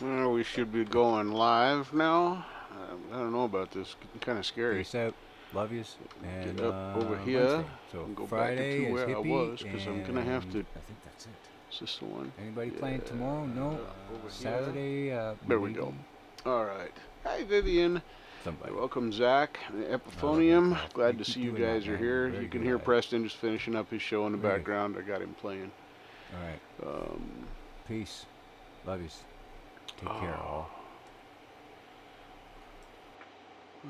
Well, we should be going live now. I don't know about this. Kind of scary. Peace out. Love yous. And Get up over here Wednesday. So and go back into Friday is where I hippie, was because I'm gonna have and to. I think that's it. Is this the one? Anybody Yeah. playing tomorrow? No. Over here. Saturday, There we go. maybe. All right. Hi, Vivian. Somebody. Welcome, Zach. The I love that Epiphonium. cough. Glad to Keep see you doing that, guys are man. You're here. very You can good hear at it. Preston just finishing up his show in the Very good. background. I got him playing. All right. Um, Peace. Love yous. Take care, all.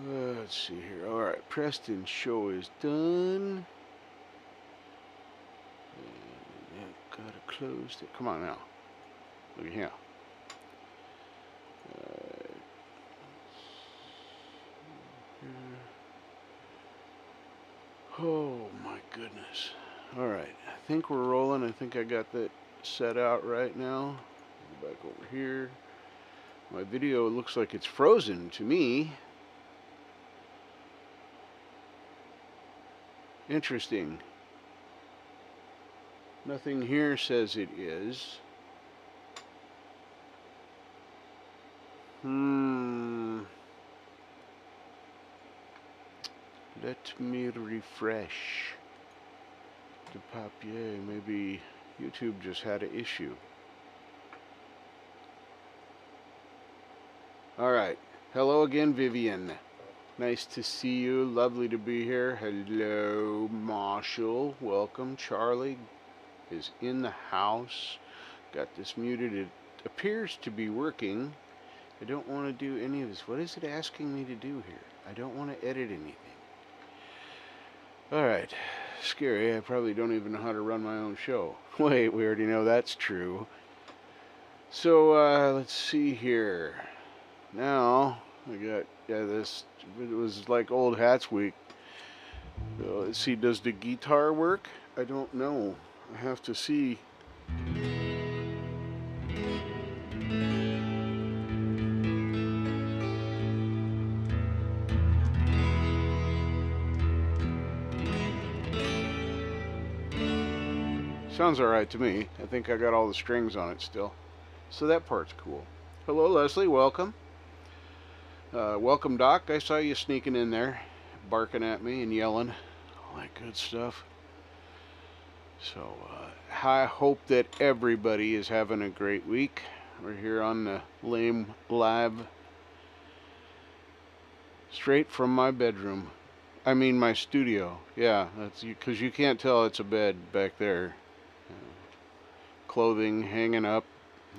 Let's see here. All right, Preston's show is done. And gotta close it. Come on now. Look at him. Oh my goodness. All right, I think we're rolling. I think I got that set out right now. Go back over here. My video looks like it's frozen to me. Interesting. Nothing here says it is. Let me refresh the papier. Maybe YouTube just had an issue. Alright. Hello again, Vivian. Nice to see you. Lovely to be here. Hello, Marshall. Welcome. Charlie is in the house. Got this muted. It appears to be working. I don't want to do any of this. What is it asking me to do here? I don't want to edit anything. Alright. Scary. I probably don't even know how to run my own show. Wait, we already know that's true. So, let's see here. Now, I got, this, it was like old hats week. Let's see, does the guitar work? I don't know. I have to see. Sounds alright to me. I think I got all the strings on it still. So that part's cool. Hello, Leslie. Welcome. Welcome, Doc. I saw you sneaking in there, barking at me and yelling. All that good stuff. So, I hope that everybody is having a great week. We're here on the Lame Live, straight from my bedroom. I mean, my studio. Yeah, that's because you can't tell it's a bed back there. Clothing hanging up,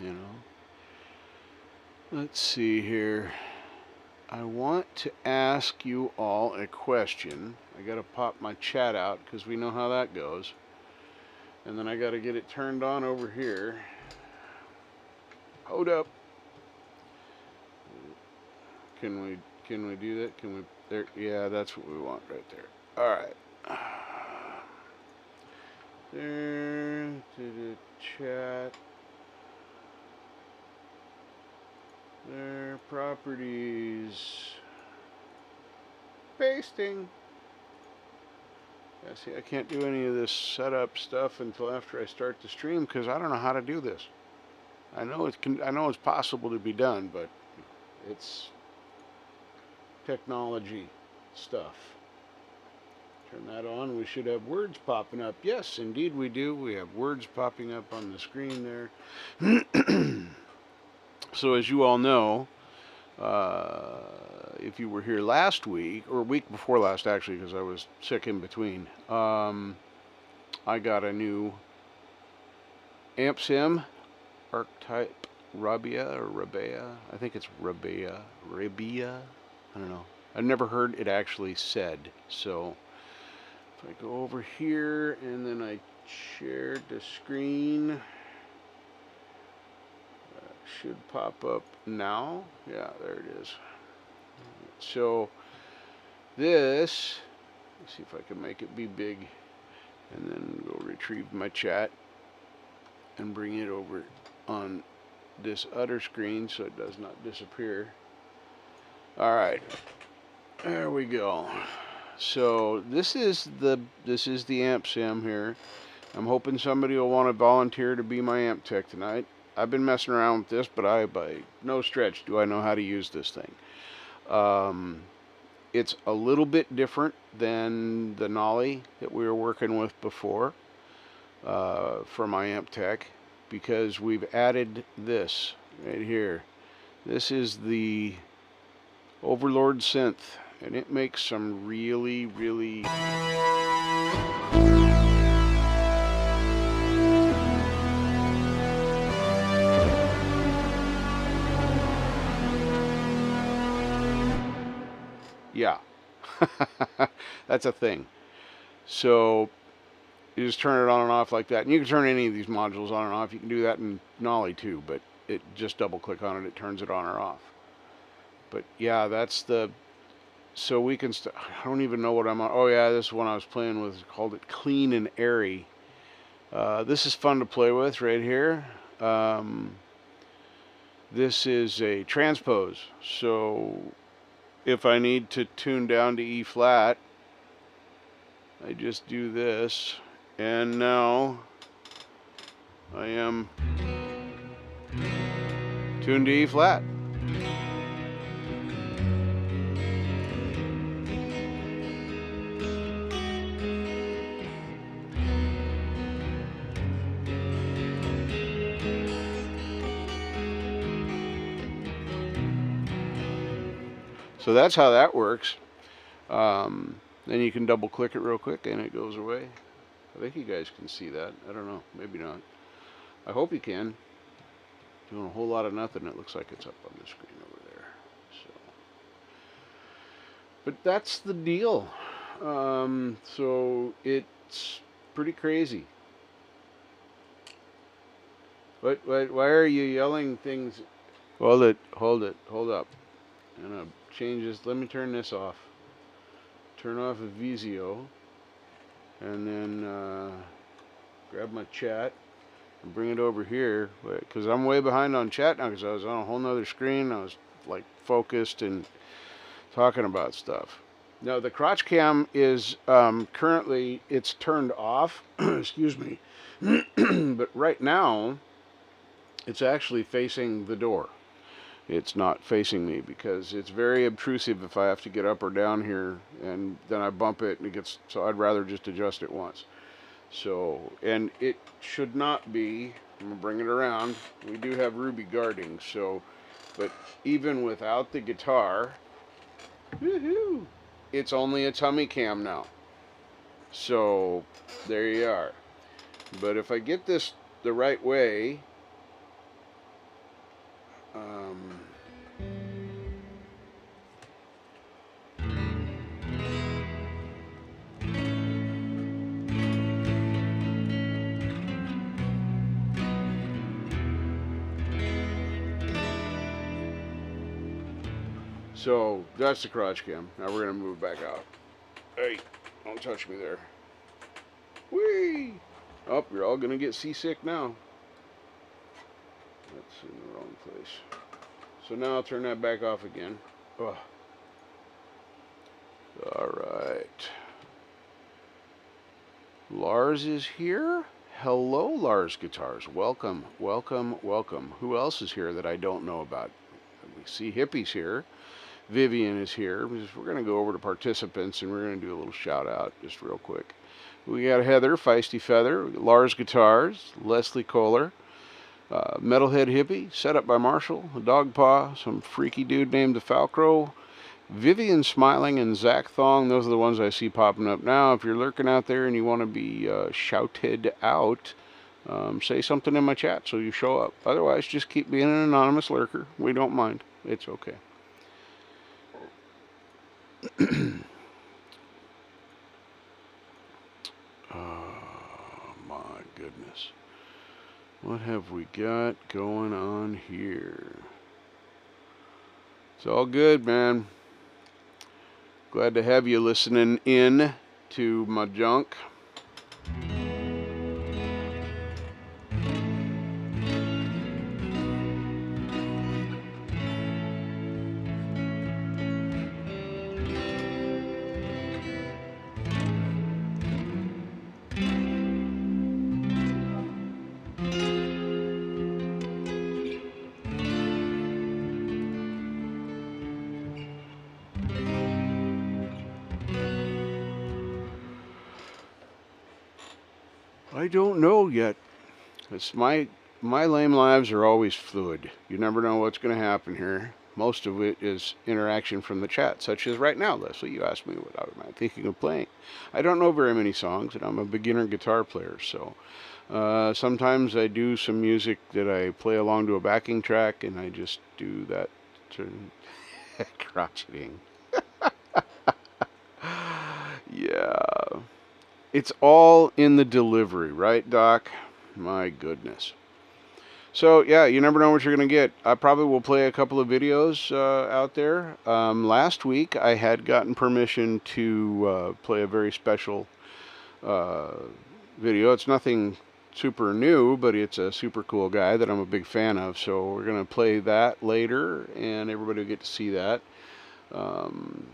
you know. Let's see here. I want to ask you all a question. I gotta pop my chat out because we know how that goes. And then I gotta get it turned on over here. Hold up. Can we do that? Can we there? Yeah, that's what we want right there. Alright. There to the chat. There, properties. Pasting. Yeah, see, I can't do any of this setup stuff until after I start the stream because I don't know how to do this. I know it's possible to be done, but it's technology stuff. Turn that on. We should have words popping up. Yes, indeed we do. We have words popping up on the screen there. So as you all know, if you were here last week, or week before last actually, because I was sick in between, I got a new amp sim archetype Rabea or Rabea. I think it's Rabea. Rabea. I don't know. I've never heard it actually said. So if I go over here and then I shared the screen, should pop up now. Yeah, there it is. So this, let's see if I can make it be big, and then go retrieve my chat and bring it over on this other screen so it does not disappear. All right, there we go. So this is the amp sim here. I'm hoping somebody will want to volunteer to be my amp tech tonight. I've been messing around with this, but I, by no stretch, do I know how to use this thing. It's a little bit different than the Nolly that we were working with before for my amp tech, because we've added this right here. This is the Overlord synth, and it makes some really, really yeah. That's a thing. So you just turn it on and off like that. And you can turn any of these modules on and off. You can do that in Nolly too, but it just double click on it, it turns it on or off. But yeah, that's the, so we can, I don't even know what I'm on. Oh yeah, this one I was playing with, called it Clean and Airy. This is fun to play with right here. This is a transpose. So if I need to tune down to E flat, I just do this, and now I am tuned to E flat. So that's how that works. Then you can double click it real quick and it goes away. I think you guys can see that. I don't know, maybe not. I hope you can. Doing a whole lot of nothing. It looks like it's up on the screen over there. So, but that's the deal. So it's pretty crazy. Why are you yelling things? Hold it, hold up. I'm gonna change this. Let me turn this off. Turn off a Vizio, and then grab my chat and bring it over here, because I'm way behind on chat now because I was on a whole nother screen. I was like focused and talking about stuff. Now the crotch cam is currently, it's turned off. Excuse me. But right now it's actually facing the door. It's not facing me because it's very obtrusive if I have to get up or down here, and then I bump it and it gets, so I'd rather just adjust it once. So, and it should not be, I'm gonna bring it around, we do have Ruby guarding, so, but even without the guitar, woohoo, it's only a tummy cam now. So there you are. But if I get this the right way, so that's the crotch cam. Now we're gonna move back out. Hey, don't touch me there. Whee! Oh, you're all gonna get seasick now. That's in the wrong place. So now I'll turn that back off again. Ugh. All right. Lars is here. Hello, Lars Guitars. Welcome, welcome, welcome. Who else is here that I don't know about? We see Hippie's here. Vivian is here. We're going to go over to participants and we're going to do a little shout out just real quick. We got Heather, Feisty Feather, Lars Guitars, Leslie Kohler, Metalhead Hippie, set up by Marshall, a Dog Paw, some freaky dude named the Falcro, Vivian Smiling, and Zach Thong. Those are the ones I see popping up now. If you're lurking out there and you want to be shouted out, say something in my chat so you show up. Otherwise, just keep being an anonymous lurker. We don't mind. It's okay. Oh my goodness. What have we got going on here? It's all good, man. Glad to have you listening in to my junk. I don't know yet. It's my lame lives are always fluid. You never know what's going to happen here. Most of it is interaction from the chat, such as right now, Leslie. You asked me what am I thinking of playing. I don't know very many songs, and I'm a beginner guitar player, so sometimes I do some music that I play along to a backing track, and I just do that to crotcheting. Yeah. It's all in the delivery, right, Doc? My goodness. So, yeah, you never know what you're going to get. I probably will play a couple of videos out there. Last week, I had gotten permission to play a very special uh, video. It's nothing super new, but it's a super cool guy that I'm a big fan of. So, we're going to play that later, and everybody will get to see that. Um,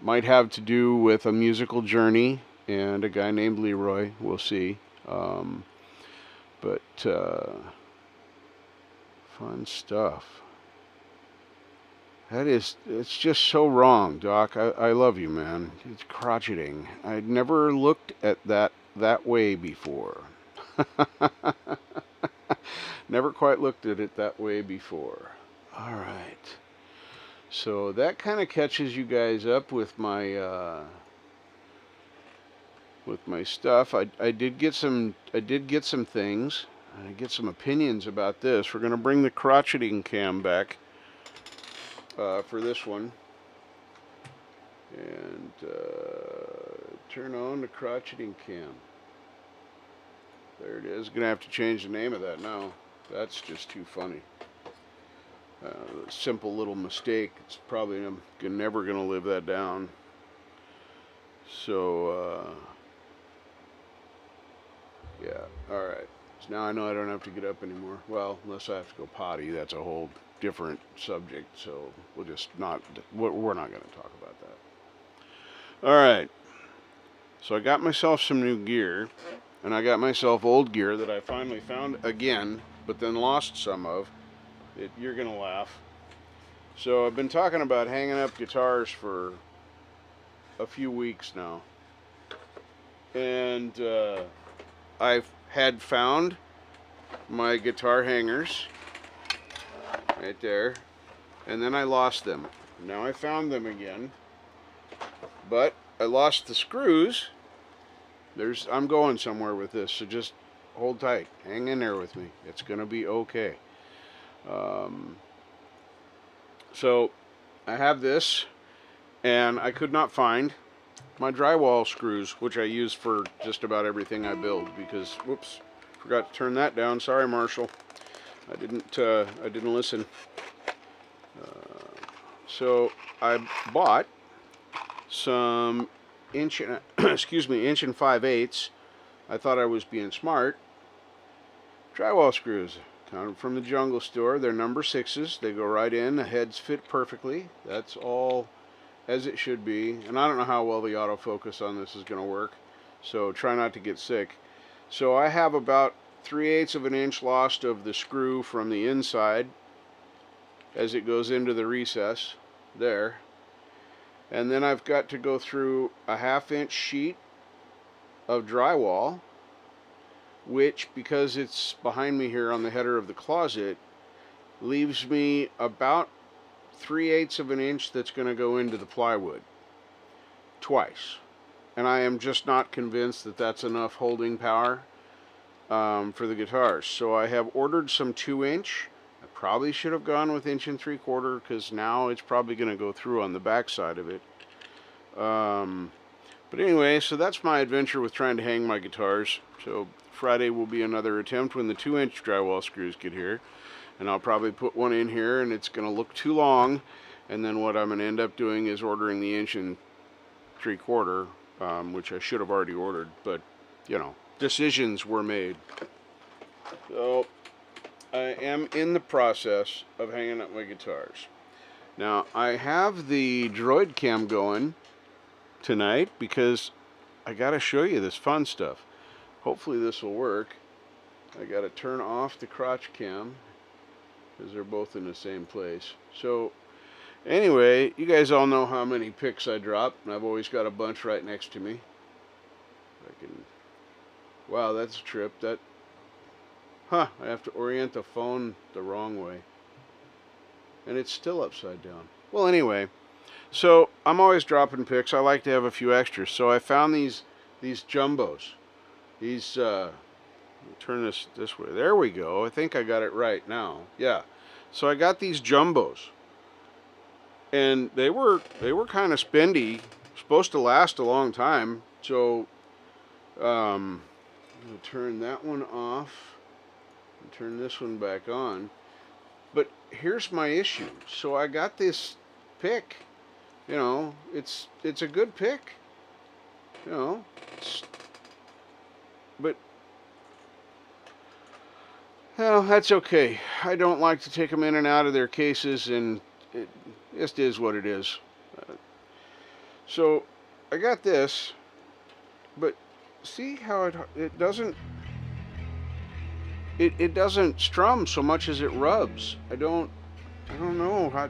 might have to do with a musical journey and a guy named Leroy. We'll see. But fun stuff. It's just so wrong, Doc. I love you, man. It's crotcheting. I'd never looked at that way before. Never quite looked at it that way before. All right. So that kind of catches you guys up with my stuff. I did get some things. I get some opinions about this. We're gonna bring the crotcheting cam back for this one, and turn on the crotcheting cam. There it is. Gonna have to change the name of that now. That's just too funny. Simple little mistake. It's probably I'm never gonna live that down. So yeah. All right. So now I know I don't have to get up anymore. Well, unless I have to go potty. That's a whole different subject. So we're not going to talk about that. All right. So I got myself some new gear, and I got myself old gear that I finally found again, but then lost some of. You're going to laugh. So I've been talking about hanging up guitars for a few weeks now. And I've had found my guitar hangers right there, and then I lost them. Now I found them again, but I lost the screws. I'm going somewhere with this, so just hold tight. Hang in there with me. It's going to be okay. So I have this, and I could not find my drywall screws, which I use for just about everything I build, because whoops, forgot to turn that down. Sorry, Marshall. I didn't listen. So I bought some inch and inch and 5/8. I thought I was being smart. Drywall screws, got them from the Jungle Store. They're number 6s. They go right in. The heads fit perfectly. That's all as it should be. And I don't know how well the autofocus on this is going to work, so try not to get sick. So I have about 3/8 of an inch lost of the screw from the inside as it goes into the recess there. And then I've got to go through a 1/2 inch sheet of drywall, which, because it's behind me here on the header of the closet, leaves me about 3/8 of an inch that's going to go into the plywood twice. And I am just not convinced that that's enough holding power for the guitars. So I have ordered some 2-inch. I probably should have gone with 1 3/4 because now it's probably going to go through on the back side of it. But anyway, so that's my adventure with trying to hang my guitars. So Friday will be another attempt when the 2-inch drywall screws get here. And I'll probably put one in here, and it's going to look too long. And then what I'm going to end up doing is ordering the 1 3/4, which I should have already ordered. But, you know, decisions were made. So I am in the process of hanging up my guitars. Now, I have the Droid Cam going tonight because I got to show you this fun stuff. Hopefully this will work. I got to turn off the crotch cam because they're both in the same place. So anyway, you guys all know how many picks I drop, and I've always got a bunch right next to me. I can Wow, that's a trip. I have to orient the phone the wrong way. And it's still upside down. Well, anyway, so I'm always dropping picks. I like to have a few extras. So I found these jumbos. These turn this way. There we go. I think I got it right now. Yeah. So I got these jumbos. And they were kind of spendy. Supposed to last a long time. So I'm going to turn that one off and turn this one back on. But here's my issue. So I got this pick. You know, it's a good pick. You know, but well, that's okay. I don't like to take them in and out of their cases, and it just is what it is. So I got this, but see how it doesn't strum so much as it rubs. I don't know how.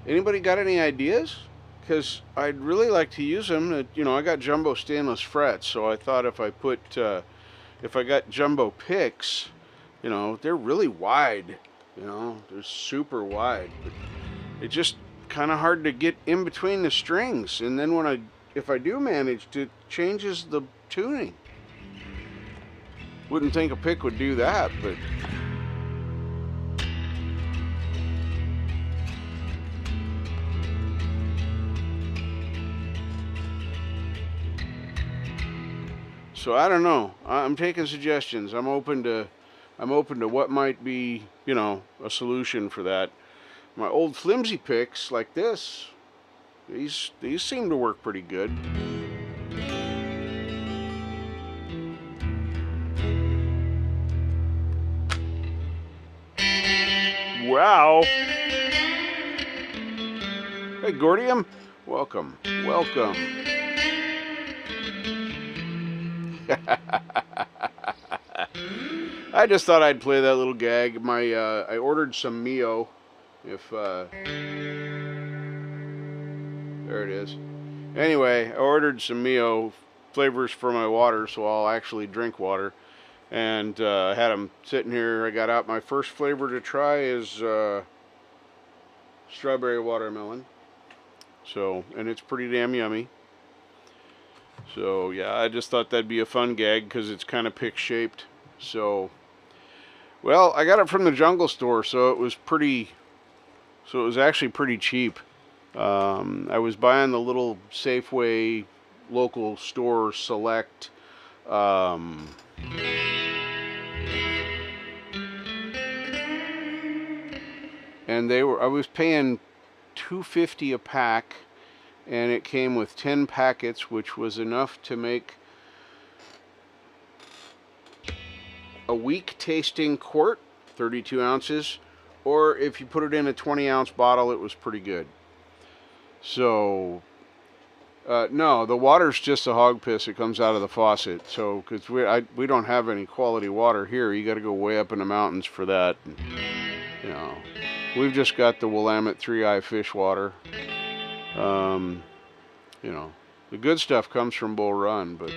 Anybody got any ideas? Because I'd really like to use them. You know, I got jumbo stainless frets, so I thought if I got jumbo picks, you know, they're really wide. You know, they're super wide, but it's just kind of hard to get in between the strings. And then if I do manage, it changes the tuning. Wouldn't think a pick would do that, but. So I don't know. I'm taking suggestions. I'm open to what might be, you know, a solution for that. My old flimsy picks like this, these seem to work pretty good. Wow. Hey, Gordium. Welcome. I just thought I'd play that little gag. I ordered some Mio. There it is. Anyway, I ordered some Mio flavors for my water, so I'll actually drink water. And I had them sitting here. I got out my first flavor to try is strawberry watermelon. So, and it's pretty damn yummy. So yeah, I just thought that'd be a fun gag because it's kind of pick shaped. So, well, I got it from the jungle store, so it was actually pretty cheap. I was buying the little Safeway local store select. And I was paying $2.50 a pack, and it came with 10 packets, which was enough to make a week tasting quart, 32 ounces, or if you put it in a 20-ounce bottle, it was pretty good. So, no, the water's just the hog piss. It comes out of the faucet. So, because we don't have any quality water here, you got to go way up in the mountains for that. And, you know, we've just got the Willamette 3-eye fish water. You know, the good stuff comes from Bull Run, but.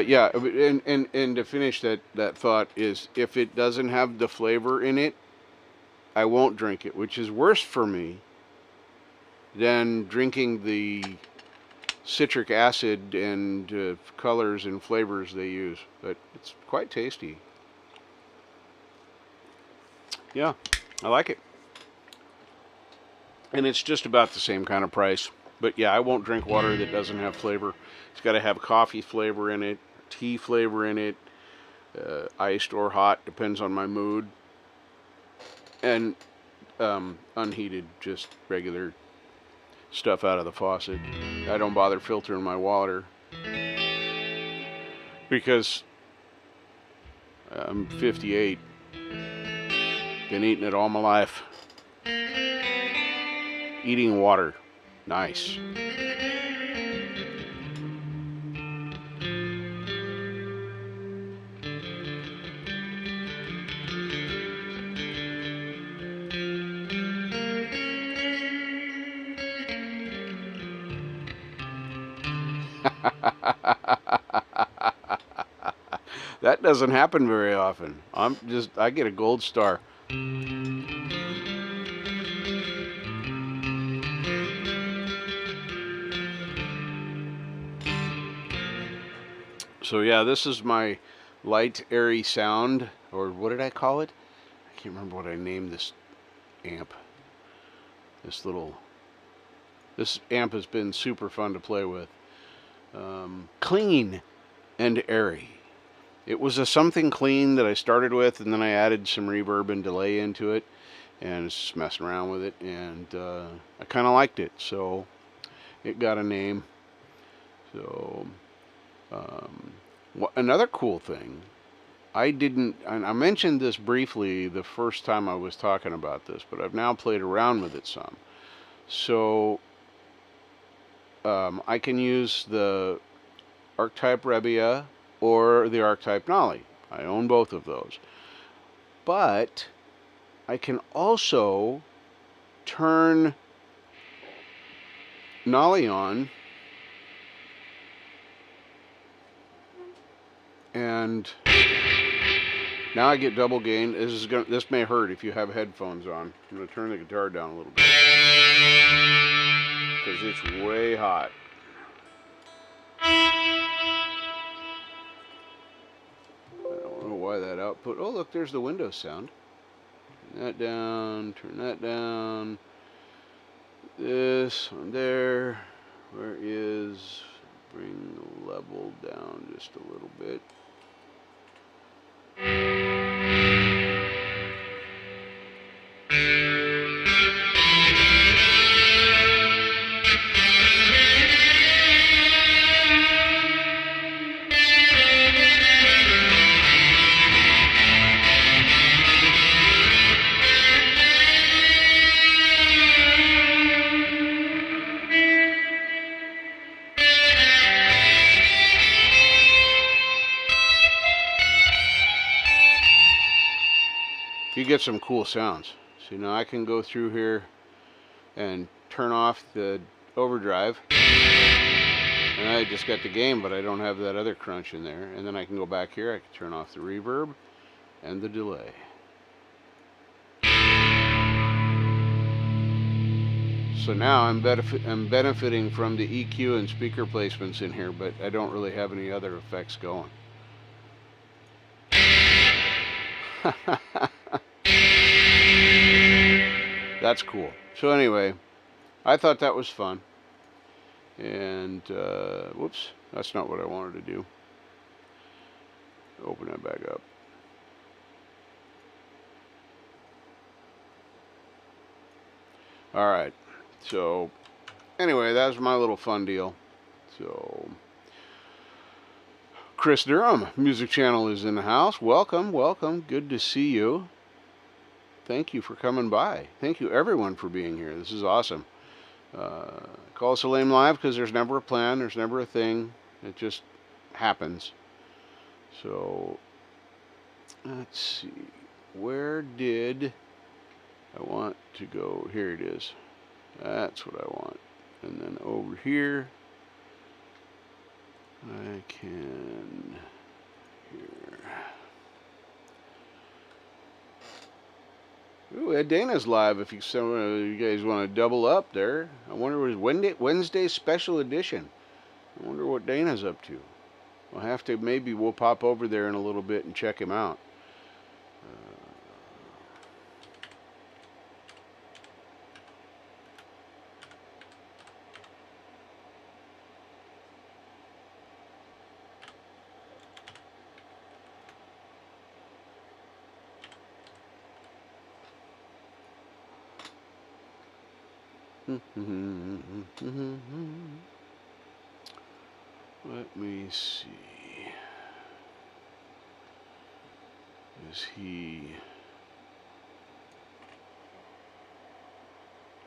Yeah, and to finish that thought is, if it doesn't have the flavor in it, I won't drink it, which is worse for me than drinking the citric acid and colors and flavors they use. But it's quite tasty. Yeah, I like it. And it's just about the same kind of price. But yeah, I won't drink water that doesn't have flavor. It's got to have coffee flavor in it, tea flavor in it, iced or hot, depends on my mood. And unheated, just regular stuff out of the faucet. I don't bother filtering my water because I'm 58. Been eating it all my life. Eating water. Nice. That doesn't happen very often. I get a gold star. So yeah, this is my light, airy sound, or what did I call it? I can't remember what I named this amp. This amp has been super fun to play with. Clean and airy. It was a something clean that I started with, and then I added some reverb and delay into it, and just messing around with it, and I kind of liked it, so it got a name. So another cool thing, I mentioned this briefly the first time I was talking about this, but I've now played around with it some. So I can use the archetype Rabea or the archetype Nolly. I own both of those. But I can also turn Nolly on and now I get double gain. This may hurt if you have headphones on. I'm going to turn the guitar down a little bit because it's way hot. I don't know why that output. Oh, look, there's the Windows sound. Turn that down. Turn that down. This on there. Where is? Bring the level down just a little bit. You get some cool sounds. So now I can go through here and turn off the overdrive. And I just got the gain, but I don't have that other crunch in there. And then I can go back here. I can turn off the reverb and the delay. So now I'm benefiting from the EQ and speaker placements in here, but I don't really have any other effects going. That's cool. So anyway, I thought that was fun. And, whoops, that's not what I wanted to do. Open that back up. All right. So anyway, that was my little fun deal. So Chris Durham, Music Channel, is in the house. Welcome, welcome. Good to see you. Thank you for coming by. Thank you, everyone, for being here. This is awesome. Call us a lame live because there's never a plan. There's never a thing. It just happens. So let's see. Where did I want to go? Here it is. That's what I want. And then over here, I can here. Ooh, Dana's live. If some of you guys want to double up there, I wonder what Wednesday special edition. I wonder what Dana's up to. We'll have to, maybe we'll pop over there in a little bit and check him out. Let me see. Is he...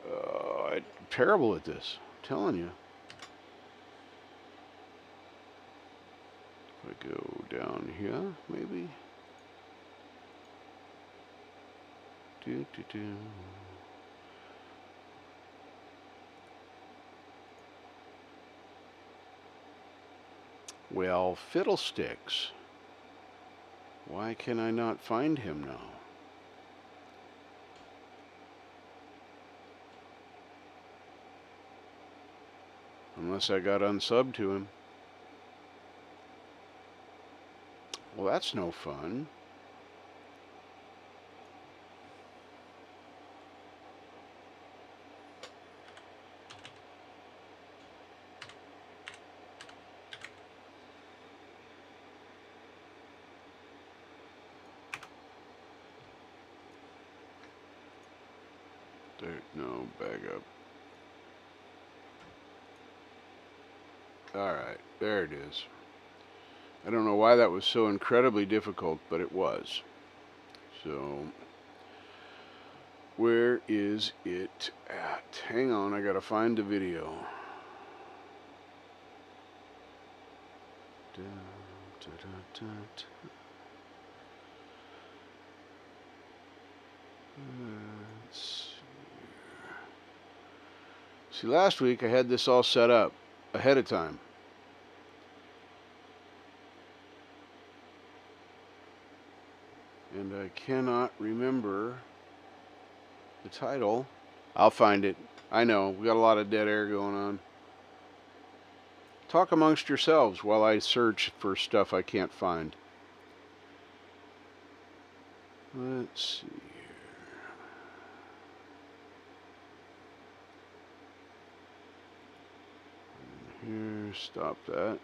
I'm terrible at this. I'm telling you. If I go down here, maybe. Do. Well, fiddlesticks. Why can I not find him now? Unless I got unsubbed to him. Well, that's no fun. There, no, bag up. Alright, there it is. I don't know why that was so incredibly difficult, but it was. So, where is it at? Hang on, I gotta find the video. Let's see, last week I had this all set up ahead of time. And I cannot remember the title. I'll find it. I know, we got a lot of dead air going on. Talk amongst yourselves while I search for stuff I can't find. Let's see here. Here, stop that.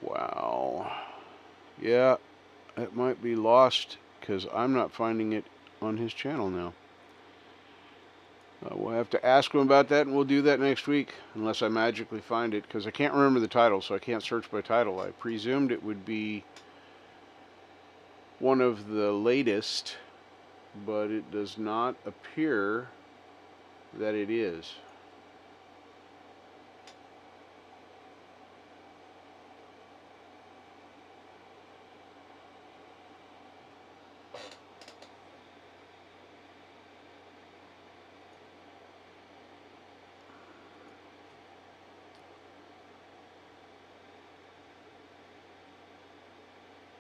Wow. Yeah, it might be lost because I'm not finding it on his channel now. We'll have to ask him about that, and we'll do that next week, unless I magically find it, because I can't remember the title, so I can't search by title. I presumed it would be one of the latest, but it does not appear that it is.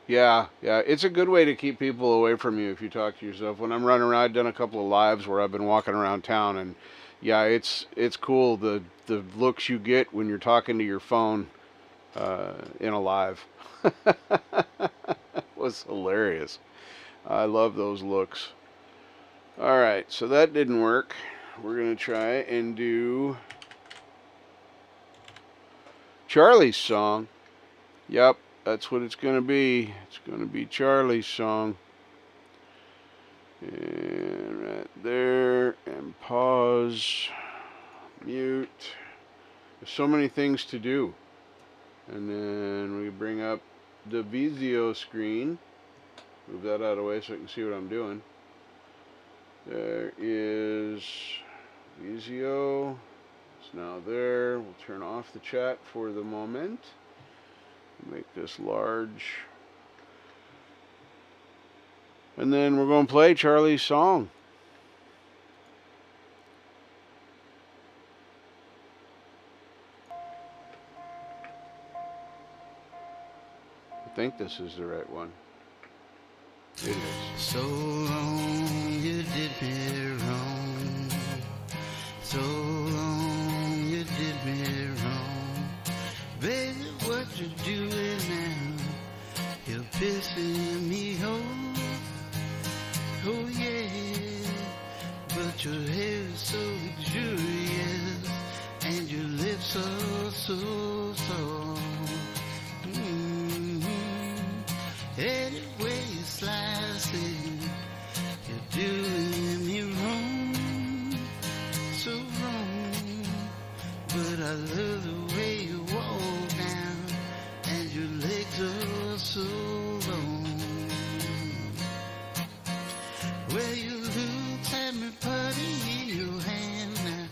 Yeah, it's a good way to keep people away from you if you talk to yourself. When I'm running around, I've done a couple of lives where I've been walking around town, and yeah, it's cool the looks you get when you're talking to your phone in a live. It was hilarious. I love those looks. All right, so that didn't work. We're gonna try and do Charlie's song. Yep. That's what it's going to be. It's going to be Charlie's song. And right there. And pause. Mute. There's so many things to do. And then we bring up the Vizio screen. Move that out of the way so I can see what I'm doing. There is Vizio. It's now there. We'll turn off the chat for the moment. Make this large. And then we're going to play Charlie's song. I think this is the right one. It is. So long you did me wrong. So long you did me wrong. Baby, what you doing now? You're pissing me off. Oh yeah, but your hair is so luxurious, and your lips are so soft. Anyway you slice it, you're doing me wrong, so wrong. But I love the way you walk now, and your legs are so long. Well, you look at me putty in your hand now,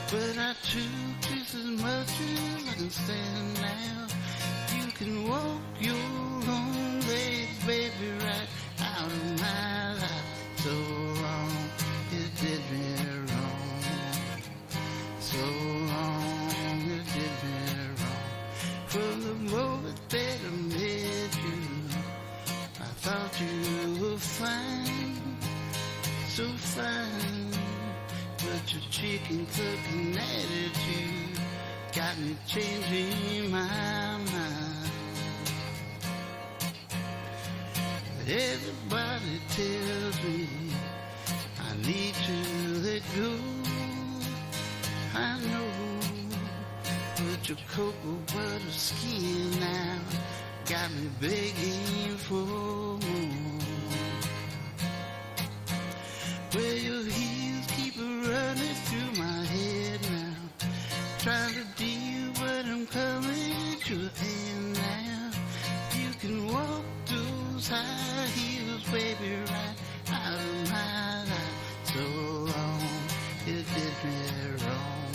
but I took just as much as I can stand now. You can walk your own way, baby, right out of my life. So wrong, it did me wrong. So wrong, it did me wrong. From the moment that I met you, I thought you were fine, so fine. But your chicken cooking attitude got me changing my mind. Everybody tells me I need to let go. I know, but your cocoa butter skin now got me begging for more. Well, your heels keep running through my head now, trying to deal, but I'm coming to an end now. You can walk those high heels, baby, right out of my life. So wrong, you did me wrong.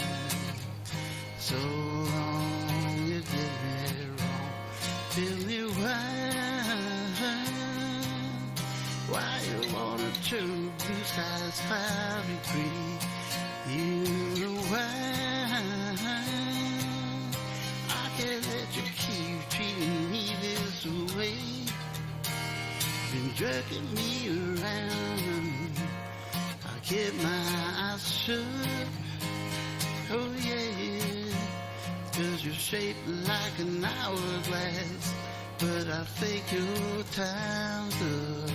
So wrong, you did me wrong. Tell me why you wanna turn blue skies cloudy gray. You know why I can't let you keep treating me this way. Been jerking me around, I kept my eyes shut. Oh yeah, 'cause you're shaped like an hourglass, but I think your time's up.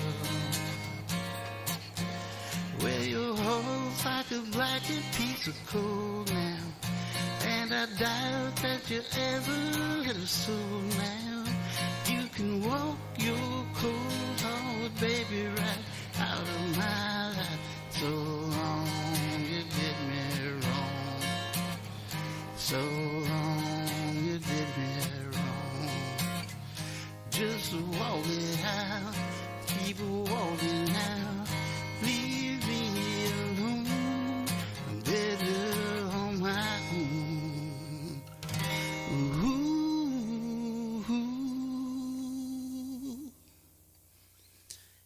Well, your heart's like a blackened piece of coal now, and I doubt that you ever had a soul now. You can walk your cold heart, baby, right out of my life. So wrong, you did me wrong. So wrong, you did me wrong. Just walk it out, keep walking out. Leave me alone, I'm better on my own. Ooh.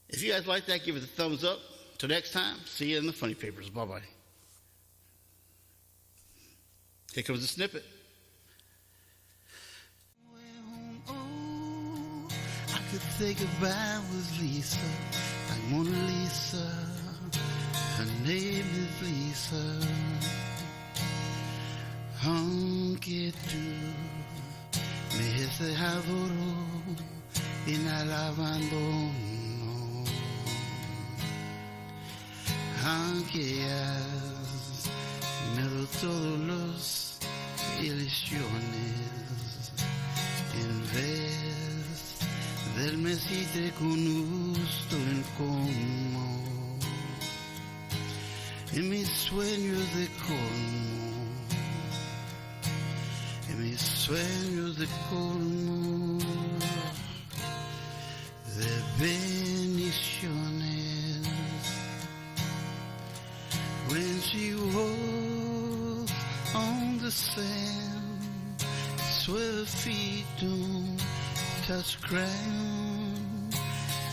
If you guys like that, give it a thumbs up. Till next time, see you in the funny papers. Bye-bye. Here comes the snippet. Oh, I could think about was Lisa, like Mona Lisa. Her name is Lisa. Aunque tú me has dejado en el abandono, aunque has dado todos los ilusiones, en vez del mesite con gusto en como, en mis sueños de colmo, en mis sueños de colmo, de bendiciones. When she walks on the sand, swear her feet don't touch ground.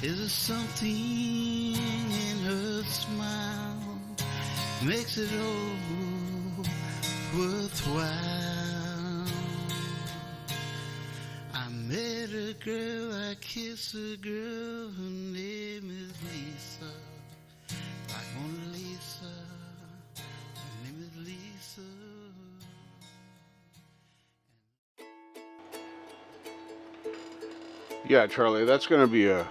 Is there something in her smile makes it all worthwhile? I met a girl, I kissed a girl, her name is Lisa, like Mona Lisa. Her name is Lisa. Yeah, Charlie, that's gonna be a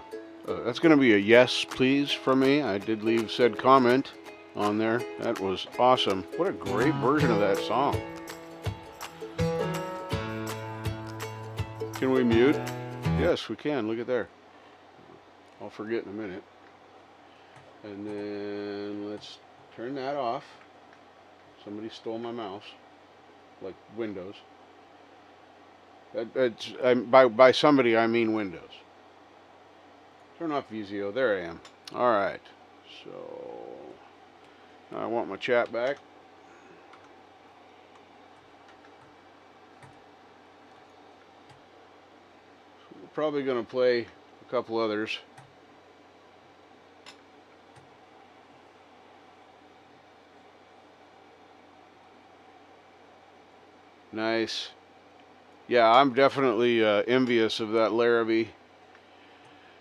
yes, please from me. I did leave said comment on there. That was awesome. What a great version of that song. Can we mute? Yes, we can. Look at there. I'll forget in a minute. And then let's turn that off. Somebody stole my mouse, like Windows. By somebody, I mean Windows. Turn off VZO. There I am. All right. So I want my chat back. probably going to play a couple others. Nice. Yeah, I'm definitely envious of that Larrabee.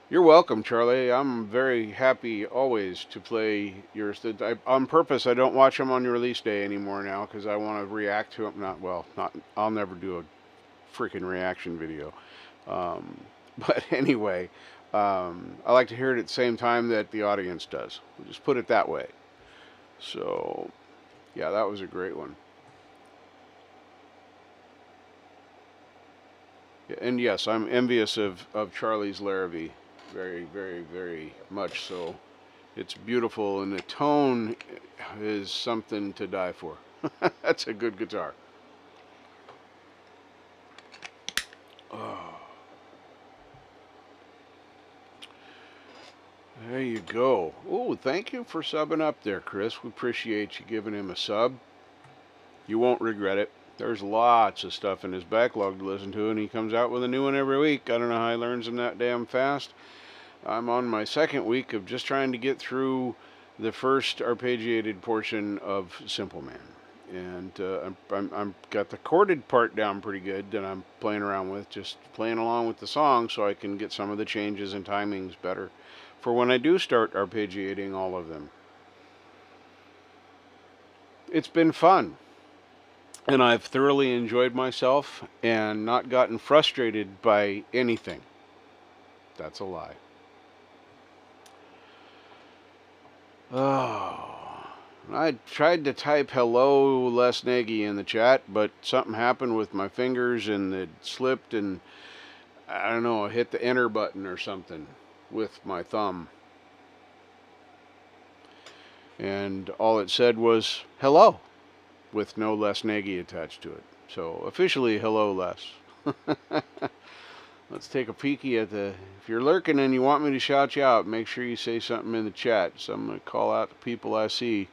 You're welcome, Charlie. I'm very happy always to play yours. On purpose, I don't watch them on your release day anymore now because I want to react to them. Not. I'll never do a freaking reaction video. But anyway, I like to hear it at the same time that the audience does. We'll just put it that way. So, yeah, that was a great one. And yes, I'm envious of Charlie's Larrabee. Very, very, very much so. It's beautiful, and the tone is something to die for. That's a good guitar. Oh. There you go. Oh, thank you for subbing up there, Chris. We appreciate you giving him a sub. You won't regret it. There's lots of stuff in his backlog to listen to, and he comes out with a new one every week. I don't know how he learns them that damn fast. I'm on my second week of just trying to get through the first arpeggiated portion of Simple Man. And I'm got the chorded part down pretty good that I'm playing around with, just playing along with the song so I can get some of the changes and timings better for when I do start arpeggiating all of them. It's been fun. And I've thoroughly enjoyed myself and not gotten frustrated by anything. That's a lie. Oh, I tried to type hello Les Nagy in the chat, but something happened with my fingers and it slipped and I don't know, I hit the enter button or something with my thumb. And all it said was hello with no Les Nagy attached to it. So officially hello Les. Let's take a peeky at the... If you're lurking and you want me to shout you out, make sure you say something in the chat. So I'm going to call out the people I see.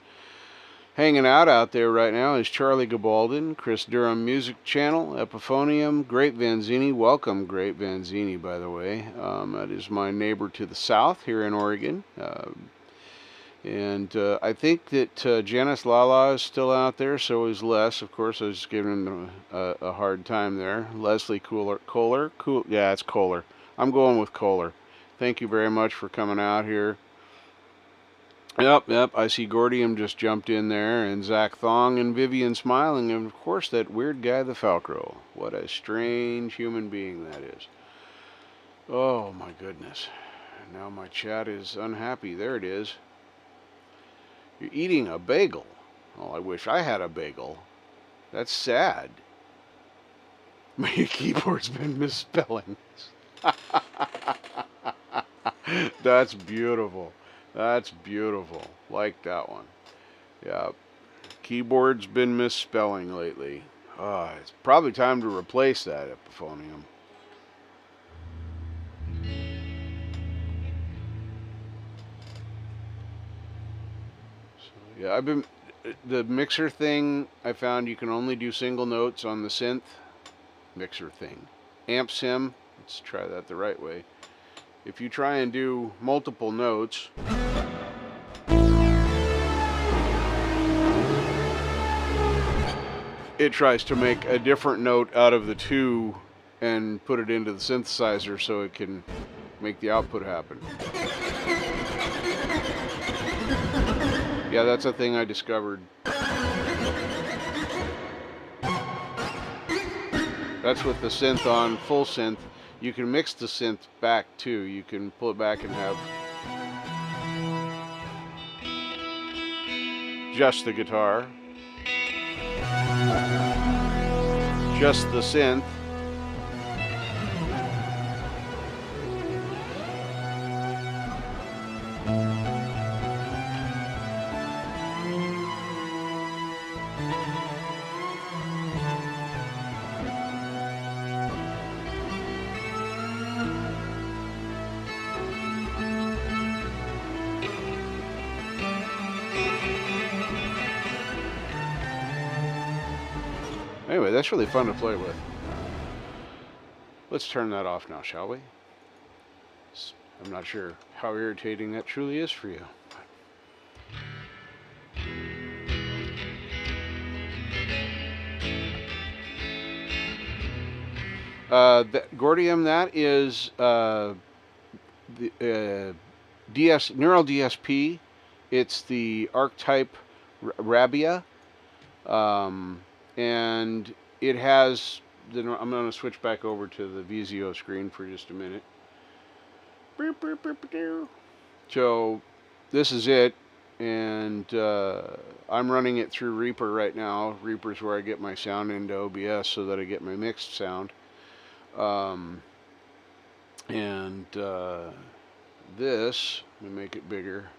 Hanging out there right now is Charlie Gabaldon, Chris Durham Music Channel, Epiphonium, Great Vanzini. Welcome, Great Vanzini, by the way. That is my neighbor to the south here in Oregon. And I think that Janice Lala is still out there, so is Les. Of course, I was just giving him a hard time there. Leslie Kohler? Yeah, it's Kohler. I'm going with Kohler. Thank you very much for coming out here. Yep, I see Gordium just jumped in there, and Zach Thong and Vivian Smiling, and of course that weird guy, the Falcro. What a strange human being that is. Oh my goodness. Now my chat is unhappy. There it is. You're eating a bagel. Oh, I wish I had a bagel. That's sad. My keyboard's been misspelling. That's beautiful. That's beautiful. Like that one. Yeah. Keyboard's been misspelling lately. It's probably time to replace that Epiphonium. Yeah, the mixer thing, I found you can only do single notes on the synth mixer thing. Amp sim, let's try that the right way. If you try and do multiple notes, it tries to make a different note out of the two and put it into the synthesizer so it can make the output happen. Yeah, that's a thing I discovered. That's with the synth on, full synth. You can mix the synth back too. You can pull it back and have just the guitar, just the synth. Anyway, that's really fun to play with. Let's turn that off now, shall we? I'm not sure how irritating that truly is for you. Gordium, that is the Neural DSP. It's the archetype Rabea, and it has I'm going to switch back over to the VZO screen for just a minute. So this is it, and I'm running it through Reaper right now. Reaper's where I get my sound into OBS so that I get my mixed sound. This, let me make it bigger.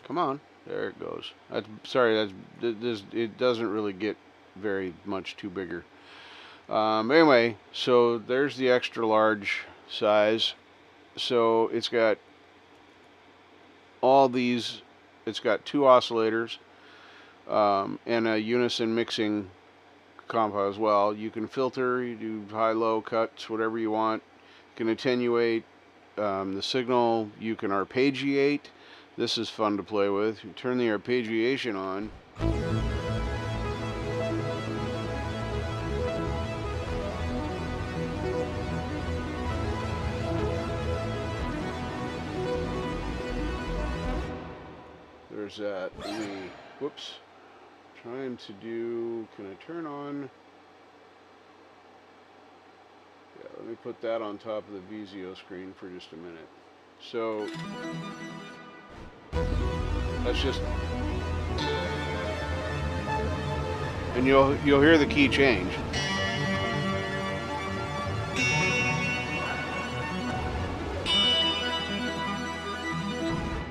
Come on, there it goes. It doesn't really get very much too bigger. Anyway, so there's the extra large size. So it's got all these. It's got 2 oscillators and a unison mixing compo as well. You can filter, you do high-low cuts, whatever you want. You can attenuate the signal. You can arpeggiate. This is fun to play with. You turn the arpeggiation on. There's that. Whoops. Trying to do, can I turn on? Yeah, let me put that on top of the VZO screen for just a minute. So, that's just, and you'll hear the key change.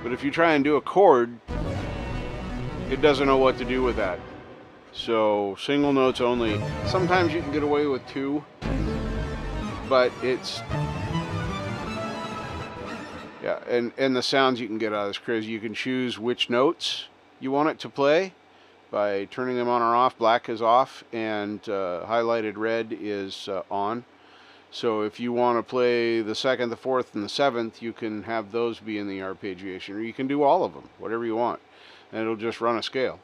But if you try and do a chord, it doesn't know what to do with that. So single notes only. Sometimes you can get away with 2, but it's, yeah, and the sounds you can get out of this crazy. You can choose which notes you want it to play by turning them on or off. Black is off, and highlighted red is on. So if you want to play the 2nd, the 4th, and the 7th, you can have those be in the arpeggiation, or you can do all of them, whatever you want, and it'll just run a scale.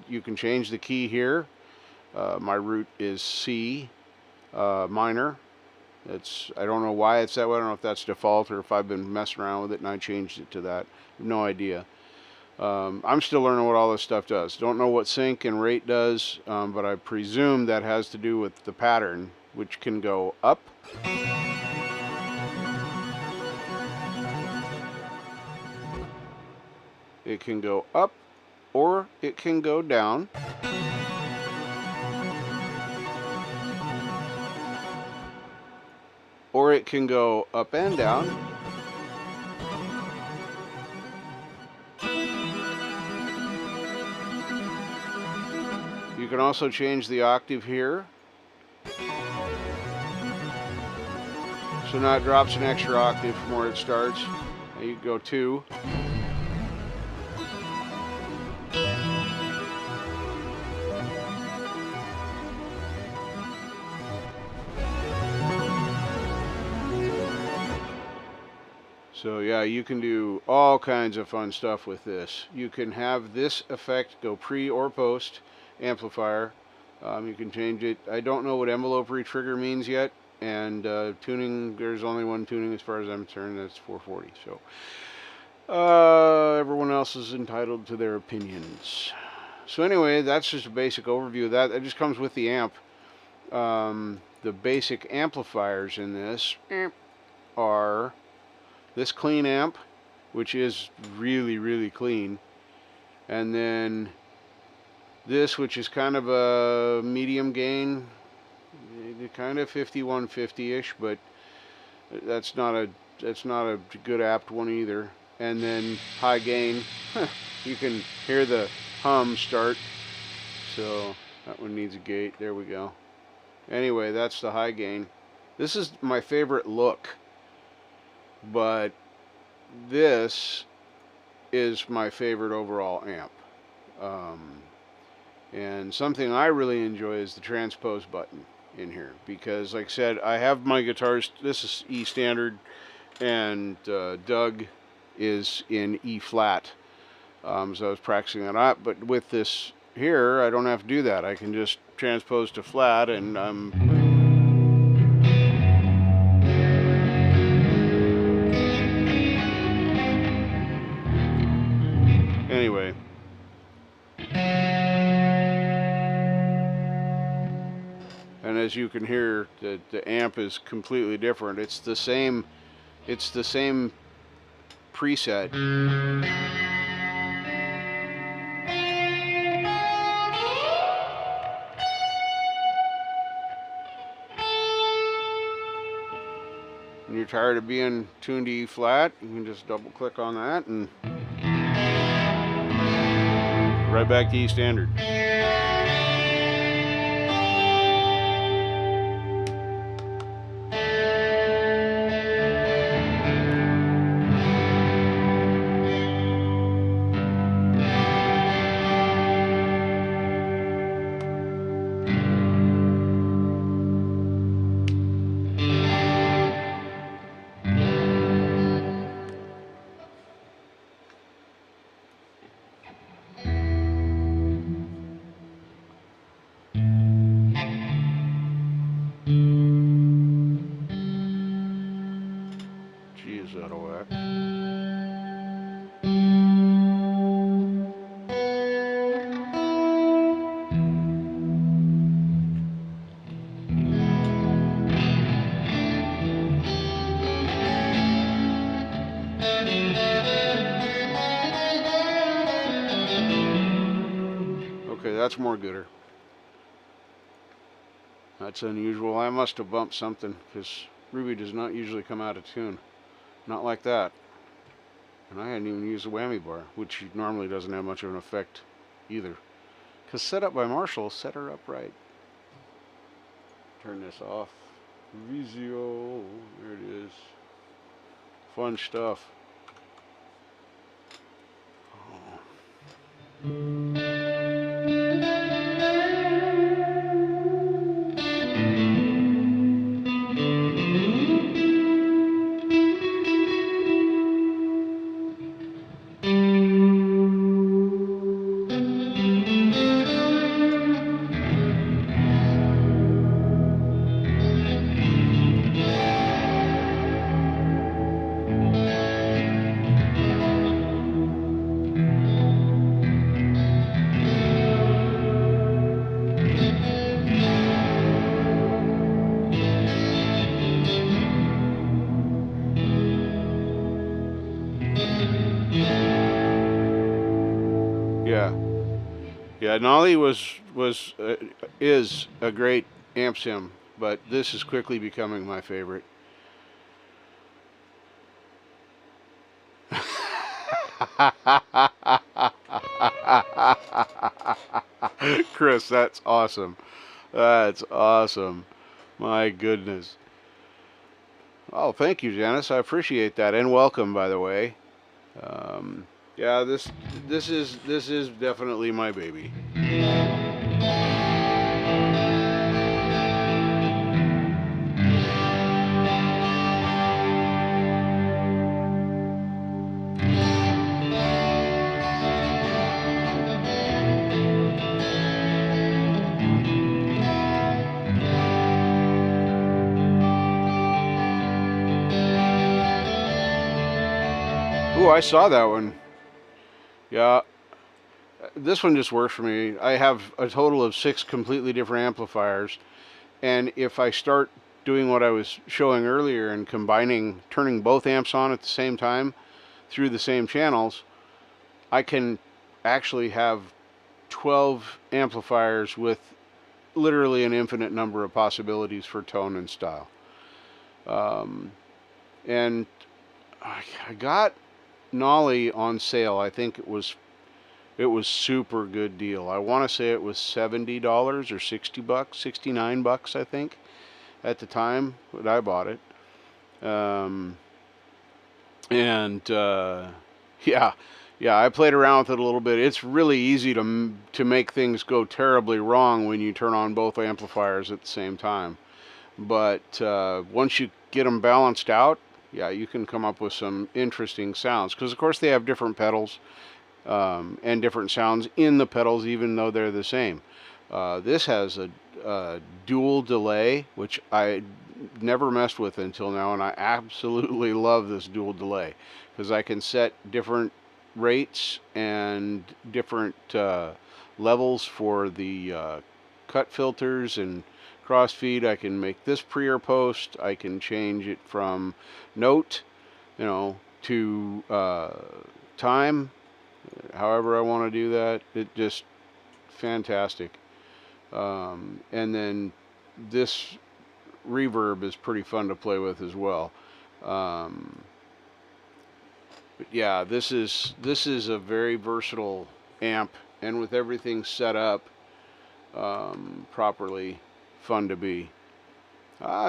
You can change the key here. My root is C minor. I don't know why it's that way. I don't know if that's default or if I've been messing around with it and I changed it to that. I have no idea. I'm still learning what all this stuff does. Don't know what sync and rate does, but I presume that has to do with the pattern, which can go up. It can go up, or it can go down. Or it can go up and down. You can also change the octave here. So now it drops an extra octave from where it starts. Now you go 2. So yeah, you can do all kinds of fun stuff with this. You can have this effect go pre or post amplifier. You can change it. I don't know what envelope retrigger means yet. And tuning, there's only one tuning as far as I'm concerned, that's 440. So everyone else is entitled to their opinions. So anyway, that's just a basic overview of that. It just comes with the amp. The basic amplifiers in this are this clean amp, which is really, really clean. And then this, which is kind of a medium gain, kind of 5150-ish, but that's not a good apt one either. And then high gain, you can hear the hum start. So that one needs a gate. There we go. Anyway, that's the high gain. This is my favorite look, but this is my favorite overall amp. And something I really enjoy is the transpose button. in here, because like I said, I have my guitars, this is E standard, and Doug is in E flat. So I was practicing that out, but with this here, I don't have to do that. I can just transpose to flat, and I'm anyway. And as you can hear, the amp is completely different. It's the same preset. When you're tired of being tuned to E flat, you can just double click on that and right back to E standard. Gee, is that a whack? Okay, that's more gooder. That's unusual. I must have bumped something, because Ruby does not usually come out of tune. Not like that. And I hadn't even used the whammy bar, which normally doesn't have much of an effect either. Because set up by Marshall, set her up right. Turn this off. Visio. There it is. Fun stuff. Oh. Yeah, Nolly is a great amp sim, but this is quickly becoming my favorite. Chris, that's awesome. That's awesome. My goodness. Oh, thank you, Janice. I appreciate that, and welcome, by the way. Yeah, this is definitely my baby. Ooh, I saw that one. Yeah, this one just works for me. I have a total of 6 completely different amplifiers, and if I start doing what I was showing earlier and turning both amps on at the same time through the same channels, I can actually have 12 amplifiers with literally an infinite number of possibilities for tone and style. And I got Nolly on sale. I think it was super good deal. I want to say it was $70 or $60, $69 I think at the time that I bought it. Yeah, Yeah, I played around with it a little bit. It's really easy to make things go terribly wrong when you turn on both amplifiers at the same time. But once you get them balanced out, yeah, you can come up with some interesting sounds. Because of course they have different pedals and different sounds in the pedals, even though they're the same. This has a dual delay, which I never messed with until now, and I absolutely love this dual delay because I can set different rates and different levels for the cut filters and crossfeed. I can make this pre or post. I can change it from note, to time, however I want to do that. It just fantastic. And then this reverb is pretty fun to play with as well. But yeah, this is a very versatile amp, and with everything set up properly, fun to be.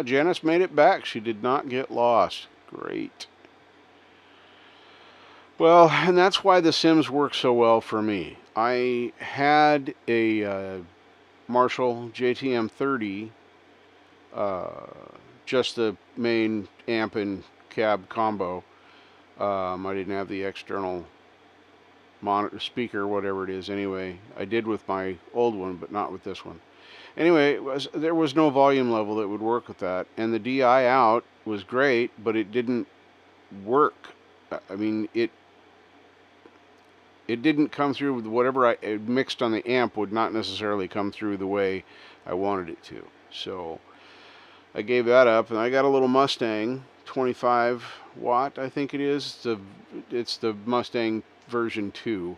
Janice made it back. She did not get lost. Great. Well, and that's why the Sims work so well for me. I had a Marshall JTM 30, just the main amp and cab combo. I didn't have the external monitor, speaker, whatever it is. Anyway, I did with my old one, but not with this one. Anyway, there was no volume level that would work with that, and the DI out was great, but it didn't work. I mean, it didn't come through with whatever I mixed on the amp would not necessarily come through the way I wanted it to. So I gave that up, and I got a little Mustang 25 watt, I think it is. It's the Mustang version 2.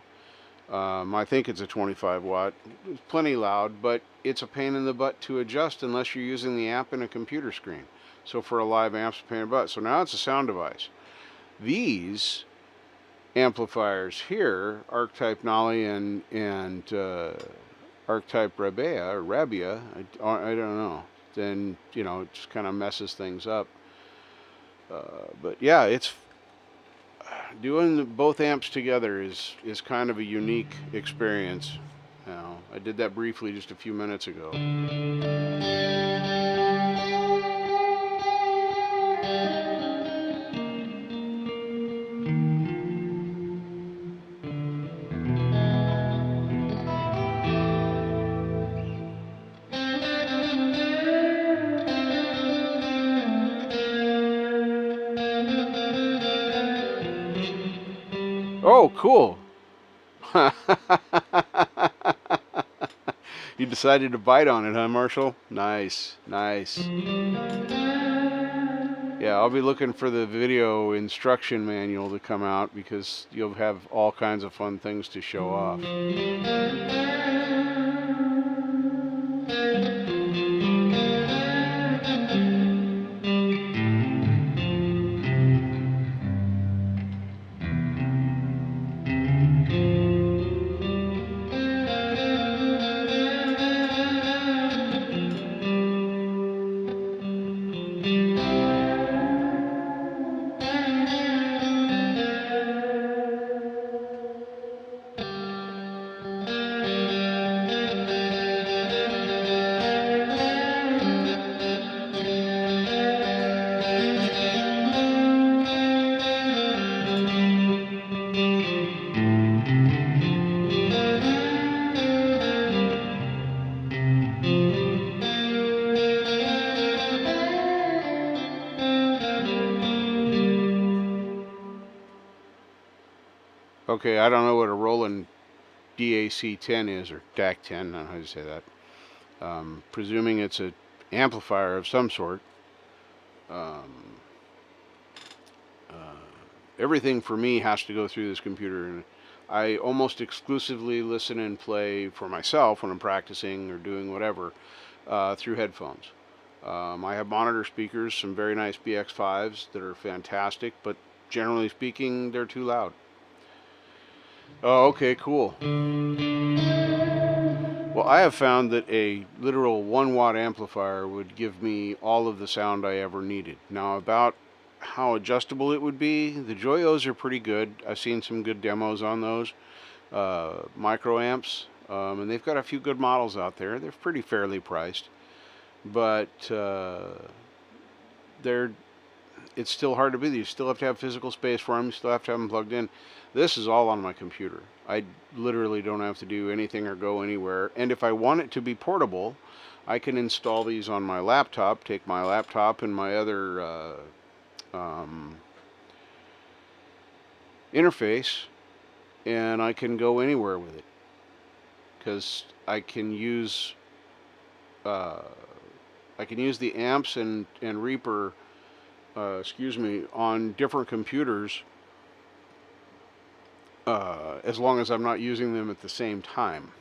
I think it's a 25 watt. It's plenty loud, but it's a pain in the butt to adjust unless you're using the amp in a computer screen. So for a live amp, it's a pain in the butt. So now it's a sound device. These amplifiers here, Archetype Nolly and Archetype Rabea, I don't know. Then, it just kind of messes things up. But yeah, it's doing both amps together is kind of a unique experience. I did that briefly just a few minutes ago. Oh, cool. You decided to bite on it, huh, Marshall? Nice, nice. Yeah, I'll be looking for the video instruction manual to come out because you'll have all kinds of fun things to show off. Okay, I don't know what a Roland DAC-10 is, or DAC-10, I don't know how to say that. Presuming it's an amplifier of some sort. Everything for me has to go through this computer, and I almost exclusively listen and play for myself when I'm practicing or doing whatever through headphones. I have monitor speakers, some very nice BX5s that are fantastic, but generally speaking, they're too loud. Oh, okay, cool. Well, I have found that a literal 1 watt amplifier would give me all of the sound I ever needed. Now, about how adjustable it would be. The Joyos are pretty good. I've seen some good demos on those microamps, and they've got a few good models out there. They're pretty fairly priced, but it's still hard to be. You still have to have physical space for them. You still have to have them plugged in. This is all on my computer. I literally don't have to do anything or go anywhere. And if I want it to be portable, I can install these on my laptop, take my laptop and my other interface, and I can go anywhere with it. Because I can use the amps and Reaper, on different computers, as long as I'm not using them at the same time.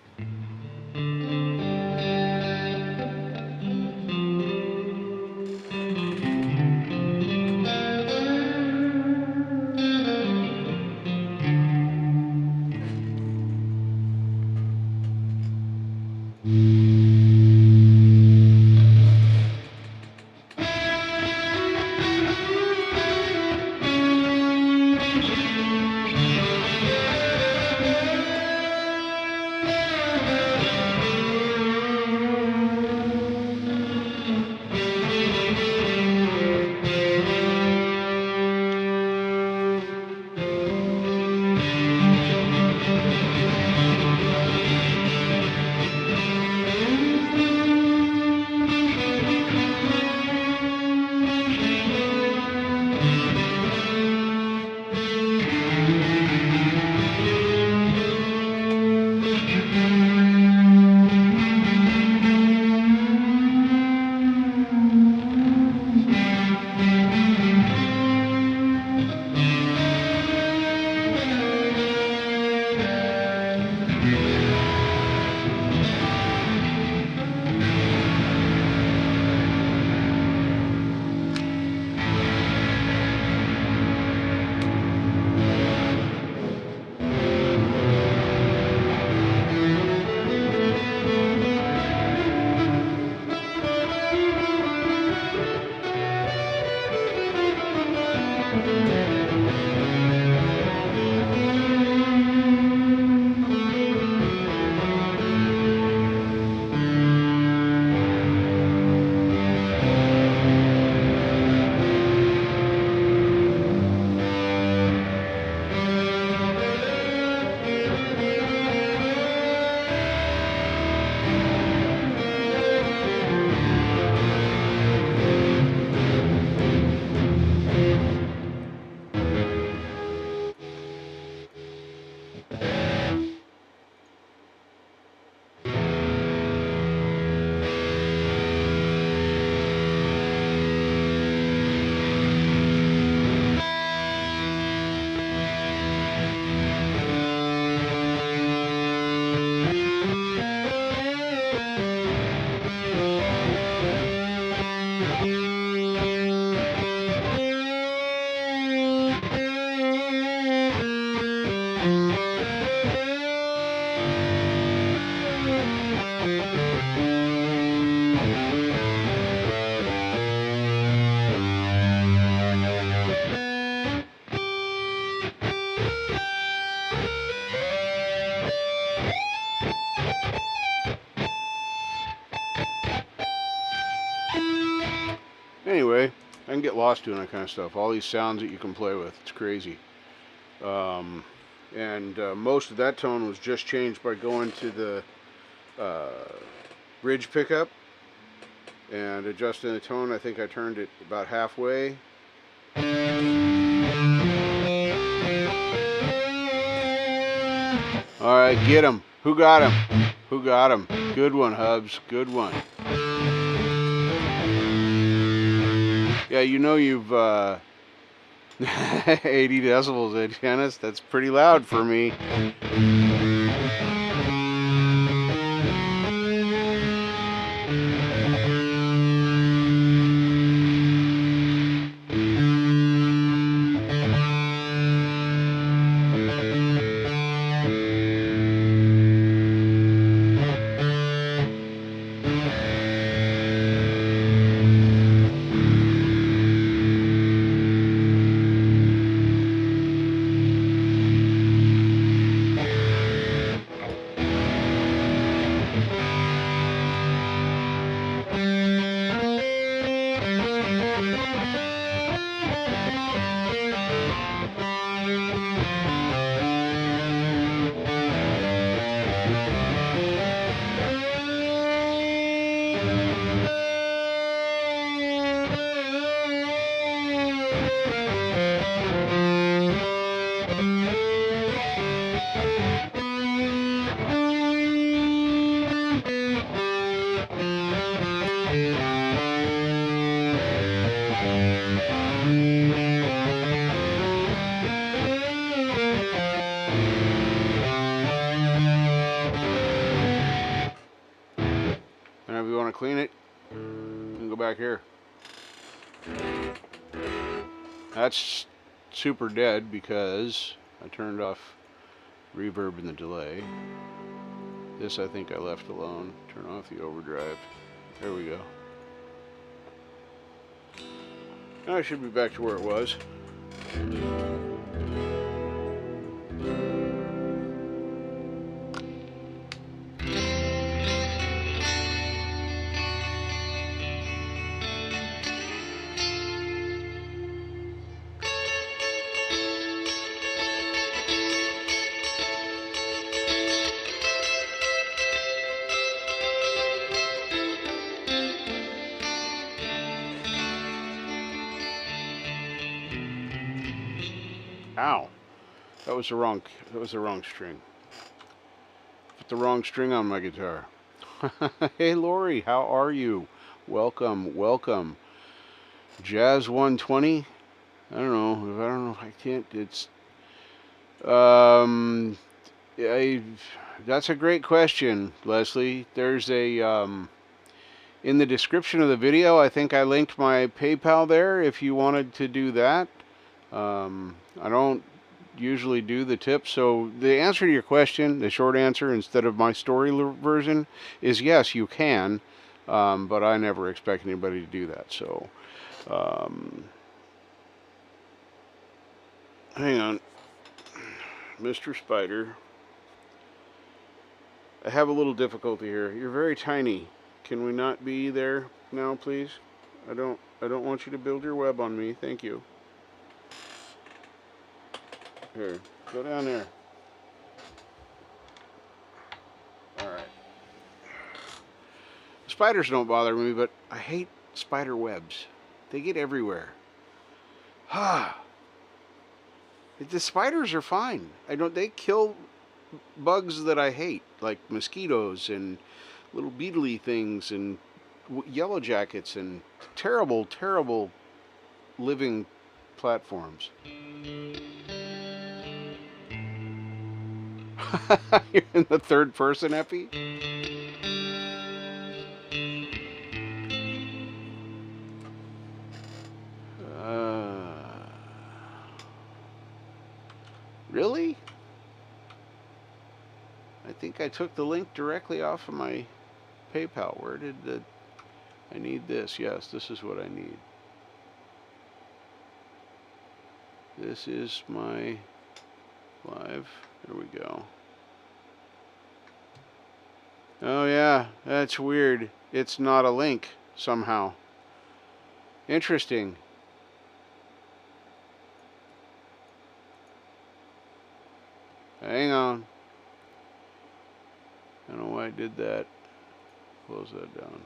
Anyway, I can get lost doing that kind of stuff. All these sounds that you can play with. It's crazy. Most of that tone was just changed by going to the bridge pickup and adjusting the tone. I think I turned it about halfway. Alright, get him. Who got him? Who got him? Good one, Hubs. Good one. Yeah, you know you've 80 decibels, Dennis. That's pretty loud for me. And if you want to clean it, you can go back here. That's super dead because I turned off reverb and the delay. This I think I left alone. Turn off the overdrive. There we go. Now I should be back to where it was. Ow. That was the wrong string. Put the wrong string on my guitar. Hey Lori, how are you? Welcome, welcome. Jazz 120? I don't know if I can't. It's that's a great question, Leslie. There's a in the description of the video, I think I linked my PayPal there if you wanted to do that. I don't usually do the tips, so the answer to your question, the short answer instead of my story version, is yes, you can, but I never expect anybody to do that. So, hang on, Mr. Spider. I have a little difficulty here. You're very tiny. Can we not be there now, please? I don't want you to build your web on me. Thank you. Here, go down there. Alright. Spiders don't bother me, but I hate spider webs. They get everywhere. The spiders are fine. They kill bugs that I hate, like mosquitoes and little beetly things and yellow jackets and terrible, terrible living platforms. You're in the third person, Epi? Really? I think I took the link directly off of my PayPal. Where did I need this? Yes, this is what I need. This is my live. There we go. Oh yeah, that's weird. It's not a link somehow. Interesting. Hang on. I don't know why I did that. Close that down.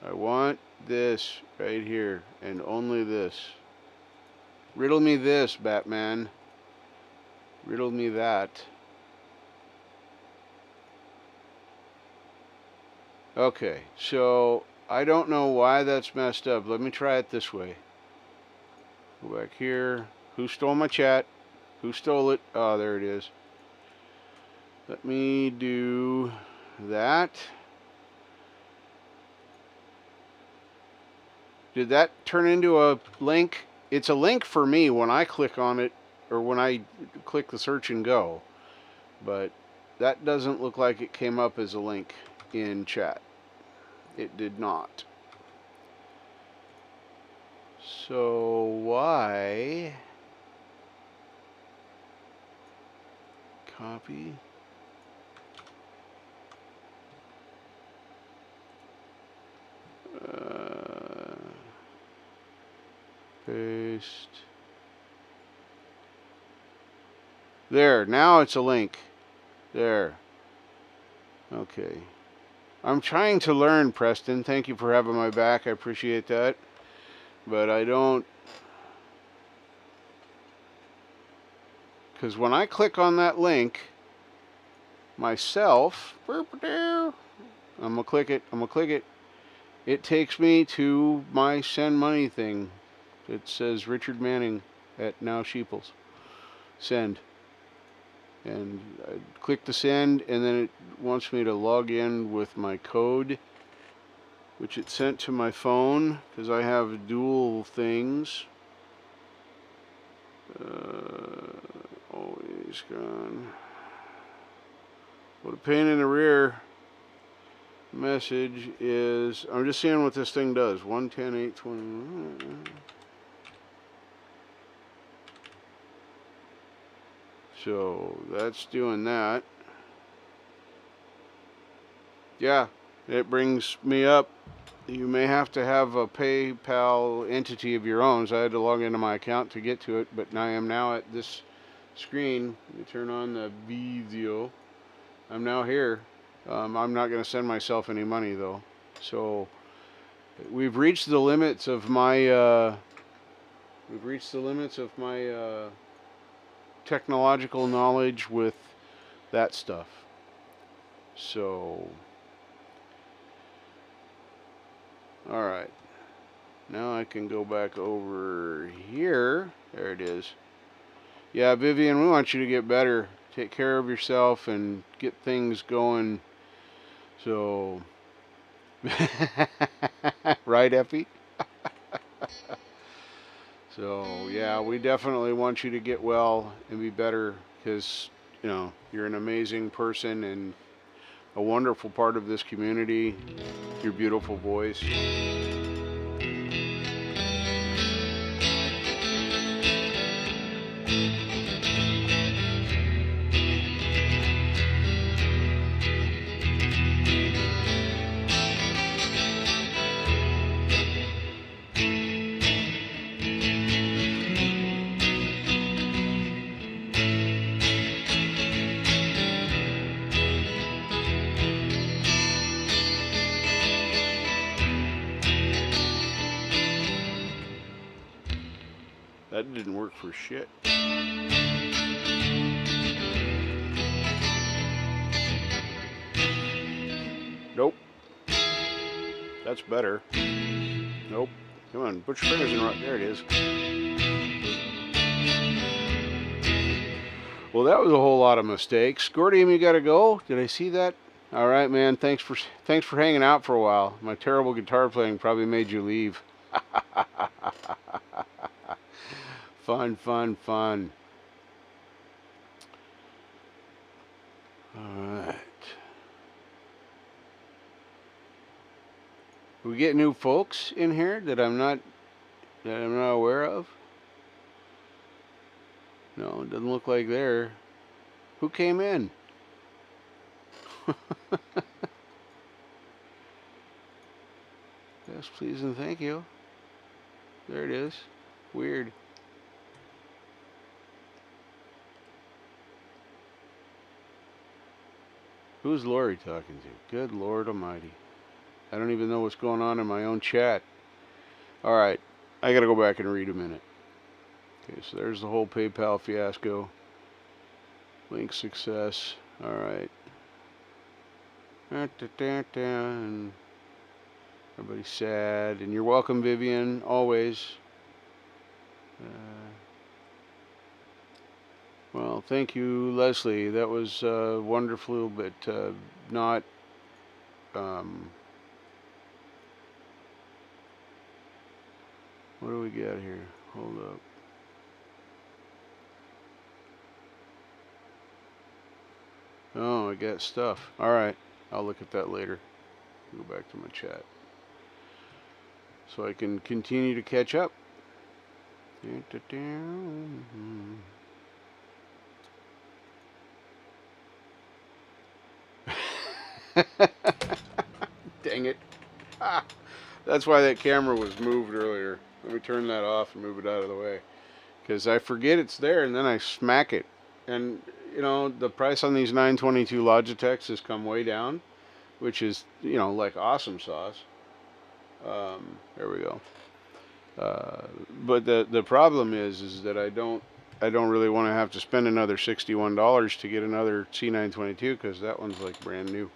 I want this right here and only this. Riddle me this, Batman. Riddle me that. Okay, so I don't know why that's messed up. Let me try it this way. Go back here. Who stole my chat? Who stole it? Oh, there it is. Let me do that. Did that turn into a link? It's a link for me when I click on it, or when I click the search and go. But that doesn't look like it came up as a link in chat. It did not. So why? Copy. Paste. There, now it's a link. There. Okay. I'm trying to learn, Preston. Thank you for having my back. I appreciate that. But I don't... Because when I click on that link, myself... I'm going to click it. It takes me to my send money thing. It says Richard Manning at Now Sheeples. Send. and I click the send, and then it wants me to log in with my code, which it sent to my phone because I have dual things. Always gone. What a pain in the rear. Message is, I'm just seeing what this thing does. 110.820. So that's doing that. Yeah, it brings me up. You may have to have a PayPal entity of your own. So I had to log into my account to get to it, but I am now at this screen. Let me turn on the video. I'm now here. I'm not going to send myself any money though. So we've reached the limits of my technological knowledge with that stuff. So, all right. Now I can go back over here. There it is. Yeah, Vivian, we want you to get better. Take care of yourself and get things going. So, right, Effie? So, yeah, we definitely want you to get well and be better because, you know, you're an amazing person and a wonderful part of this community. Your beautiful voice. That didn't work for shit. Nope. That's better. Nope. Come on, put your fingers in right. There it is. Well, that was a whole lot of mistakes. Gordium, you gotta go. Did I see that? All right, man. Thanks for hanging out for a while. My terrible guitar playing probably made you leave. Fun, fun, fun. All right. We get new folks in here that I'm not aware of. No, it doesn't look like they're. Who came in? Yes, please and thank you. There it is. Weird. Who's Lori talking to? Good Lord Almighty. I don't even know what's going on in my own chat. Alright, I gotta go back and read a minute. Okay, so there's the whole PayPal fiasco. Link success. Alright. And everybody's sad. And you're welcome, Vivian, always. Well, thank you, Leslie. That was wonderful, but not. What do we got here? Hold up. Oh, I got stuff. All right, I'll look at that later. Go back to my chat so I can continue to catch up. Dang it. Ah, that's why that camera was moved earlier. Let me turn that off and move it out of the way. Because I forget it's there and then I smack it. And, you know, the price on these 922 Logitechs has come way down, which is, you know, like awesome sauce. There we go. But the problem is that I don't really want to have to spend another $61 to get another C922 because that one's like brand new.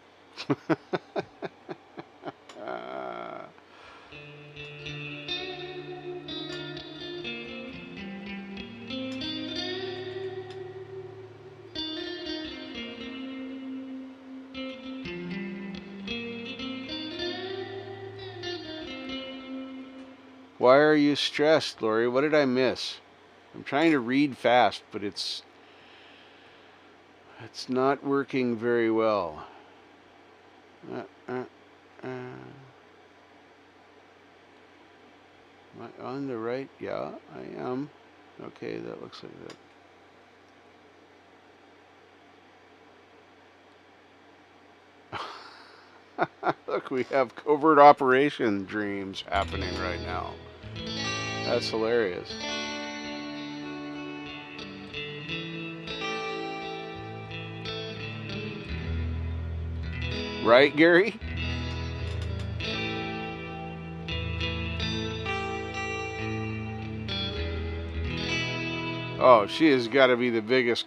Why are you stressed, Lori? What did I miss? I'm trying to read fast, but it's not working very well. Am I on the right? Yeah, I am. Okay, that looks like that. Look, we have covert operation dreams happening right now. That's hilarious. Right, Gary? Oh, she has got to be the biggest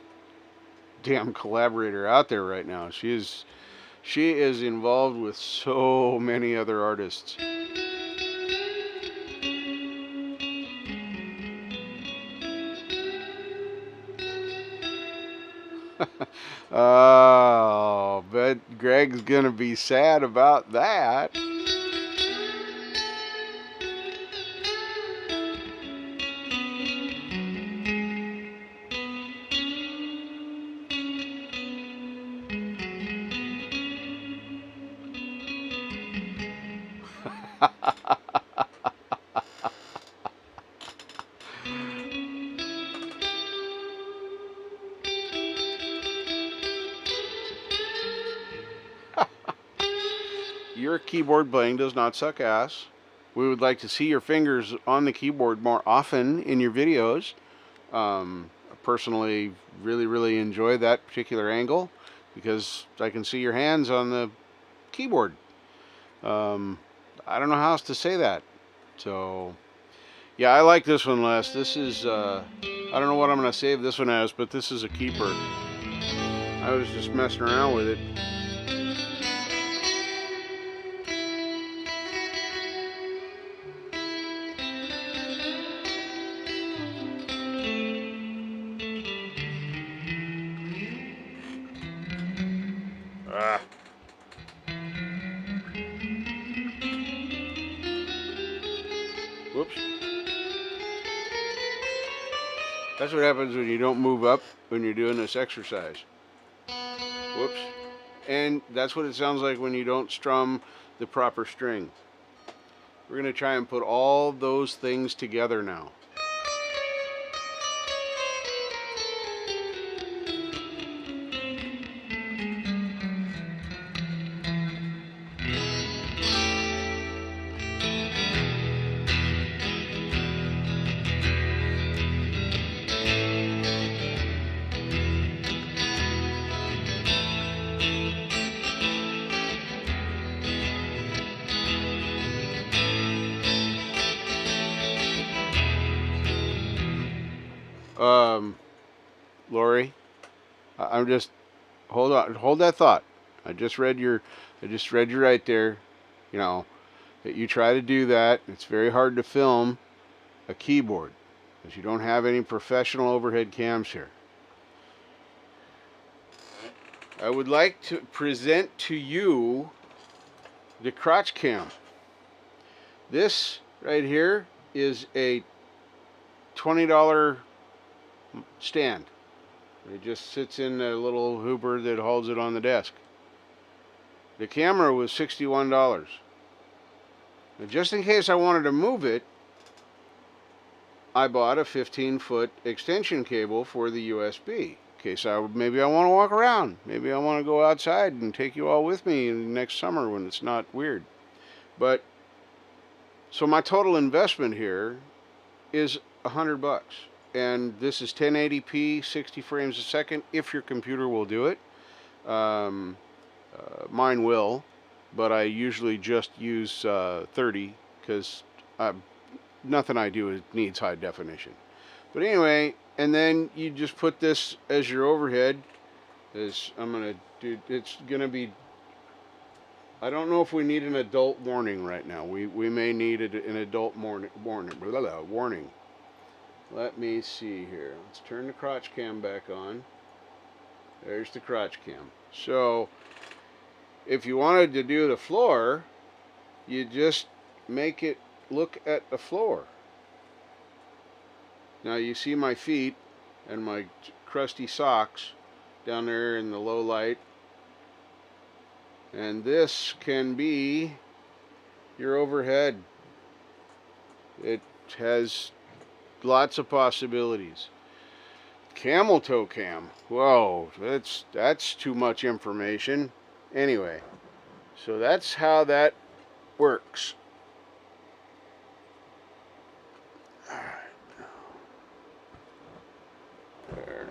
damn collaborator out there right now. She is involved with so many other artists. Oh, but Greg's gonna be sad about that. Your keyboard playing does not suck ass. We would like to see your fingers on the keyboard more often in your videos. I personally really enjoy that particular angle because I can see your hands on the keyboard. I don't know how else to say that. So, yeah, I like this one less. This is, I don't know what I'm going to save this one as, but this is a keeper. I was just messing around with it. Ah. Whoops. That's what happens when you don't move up when you're doing this exercise. Whoops. And that's what it sounds like when you don't strum the proper string. We're going to try and put all those things together now. Lori, I'm just hold on, hold that thought. I just read you right there. You know that you try to do that. It's very hard to film a keyboard because you don't have any professional overhead cams here. I would like to present to you the crotch cam. This right here is a $20 stand. It just sits in a little hooper that holds it on the desk. The camera was $61. Now, just in case I wanted to move it, I bought a 15-foot extension cable for the USB. In case maybe I want to walk around. Maybe I want to go outside and take you all with me next summer when it's not weird. But, so my total investment here is $100. And this is 1080p, 60 frames a second, if your computer will do it. Mine will, but I usually just use 30 because nothing I do needs high definition. But anyway, and then you just put this as your overhead. As I'm going to do, it's going to be, I don't know if we need an adult warning right now. We may need an adult warning. Let me see here. Let's turn the crotch cam back on. There's the crotch cam. So, if you wanted to do the floor, you just make it look at the floor. Now you see my feet and my crusty socks down there in the low light. And this can be your overhead. It has lots of possibilities. Camel toe cam. Whoa, that's too much information. Anyway, so that's how that works. There.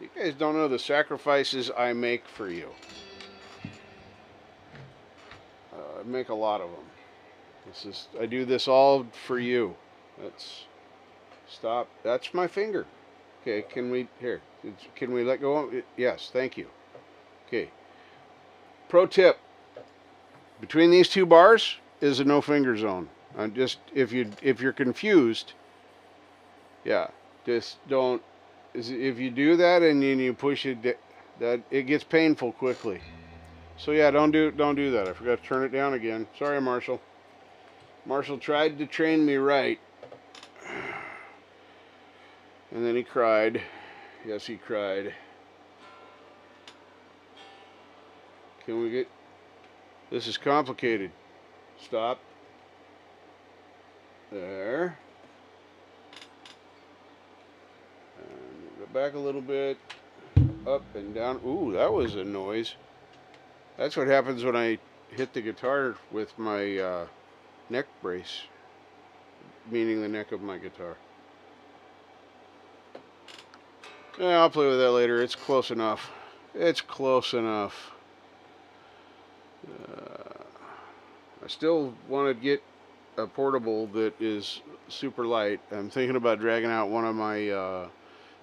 You guys don't know the sacrifices I make for you. I make a lot of them. I do this all for you. Stop. That's my finger. Okay, can we let go? Yes, thank you. Okay. Pro tip. Between these two bars is a no finger zone. Just if you're confused, yeah, just don't. If you do that and then you push it, that it gets painful quickly. So yeah, don't do that. I forgot to turn it down again. Sorry, Marshall. Marshall tried to train me right. And then he cried. Yes, he cried. Can we get... This is complicated. Stop. There. And go back a little bit. Up and down. Ooh, that was a noise. That's what happens when I hit the guitar with my neck brace. Meaning the neck of my guitar. Yeah, I'll play with that later. It's close enough. It's close enough. I still want to get a portable that is super light. I'm thinking about dragging out one of my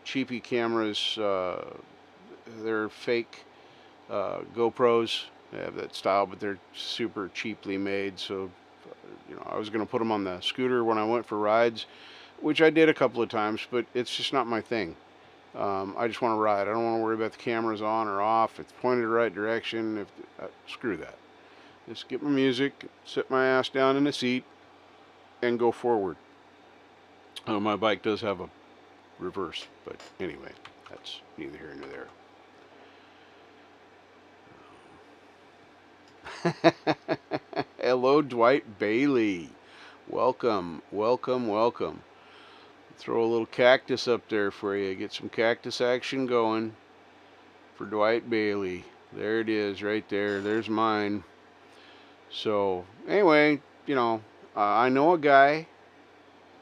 cheapy cameras. They're fake GoPros. They have that style, but they're super cheaply made. So, I was going to put them on the scooter when I went for rides, which I did a couple of times, but it's just not my thing. I just want to ride. I don't want to worry about the cameras on or off. It's pointed the right direction. Screw that. Just get my music, sit my ass down in the seat, and go forward. My bike does have a reverse, but anyway, that's neither here nor there. Hello, Dwight Bailey. Welcome, welcome, welcome. Throw a little cactus up there for you. Get some cactus action going for Dwight Bailey. There it is, right there. There's mine. So, anyway, I know a guy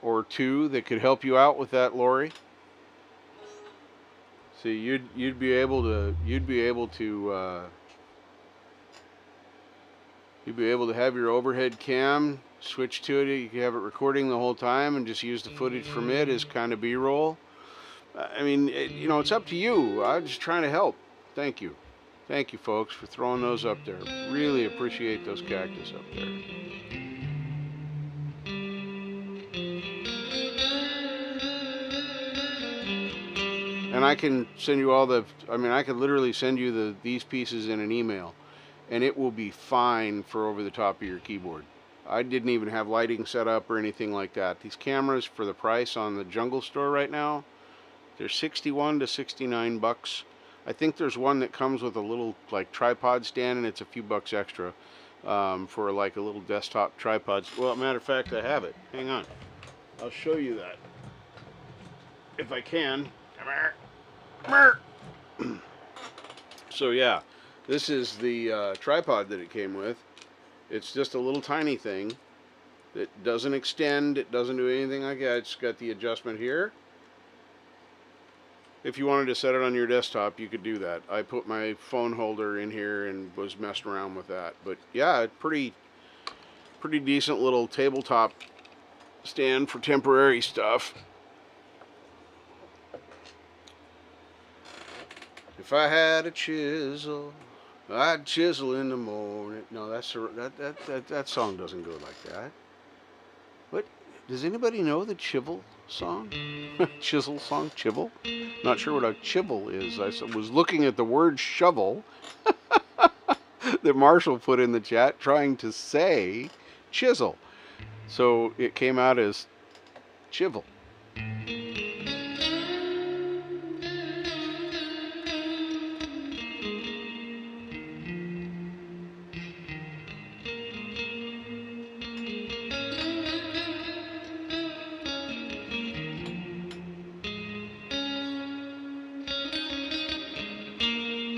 or two that could help you out with that, Lori. See, you'd be able to have your overhead cam switch to it. You can have it recording the whole time and just use the footage from it as kind of B-roll. I mean, it's up to you. I'm just trying to help. Thank you. Thank you, folks, for throwing those up there. Really appreciate those cactus up there. And I can send you I could literally send you these pieces in an email, and it will be fine for over the top of your keyboard. I didn't even have lighting set up or anything like that. These cameras, for the price on the Jungle Store right now, they're $61 to $69. I think there's one that comes with a little tripod stand, and it's a few bucks extra for a little desktop tripod. Well, matter of fact, I have it. Hang on, I'll show you that if I can. Come here. So yeah, this is the tripod that it came with. It's just a little tiny thing that doesn't extend. It doesn't do anything like that. It's got the adjustment here. If you wanted to set it on your desktop, you could do that. I put my phone holder in here and was messing around with that. But yeah, pretty decent little tabletop stand for temporary stuff. If I had a chisel, I'd chisel in the morning. No, that song doesn't go like that. What? Does anybody know the Chivel song? Chisel song? Chivel? Not sure what a chivel is. I was looking at the word shovel that Marshall put in the chat, trying to say chisel. So it came out as Chivel.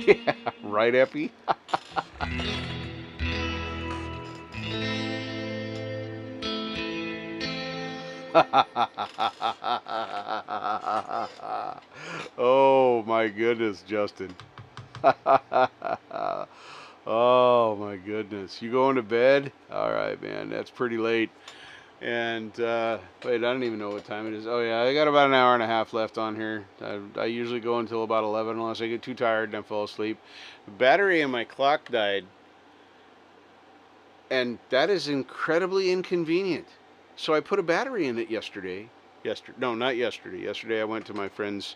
Yeah, right, Epi? Oh my goodness, Justin. Oh my goodness. You going to bed? All right, man. That's pretty late. And wait, I don't even know what time it is. Oh yeah, I got about an hour and a half left on here. I usually go until about 11 unless I get too tired and I fall asleep. The battery in my clock died, and that is incredibly inconvenient. So I put a battery in it yesterday. No, not yesterday. Yesterday I went to my friend's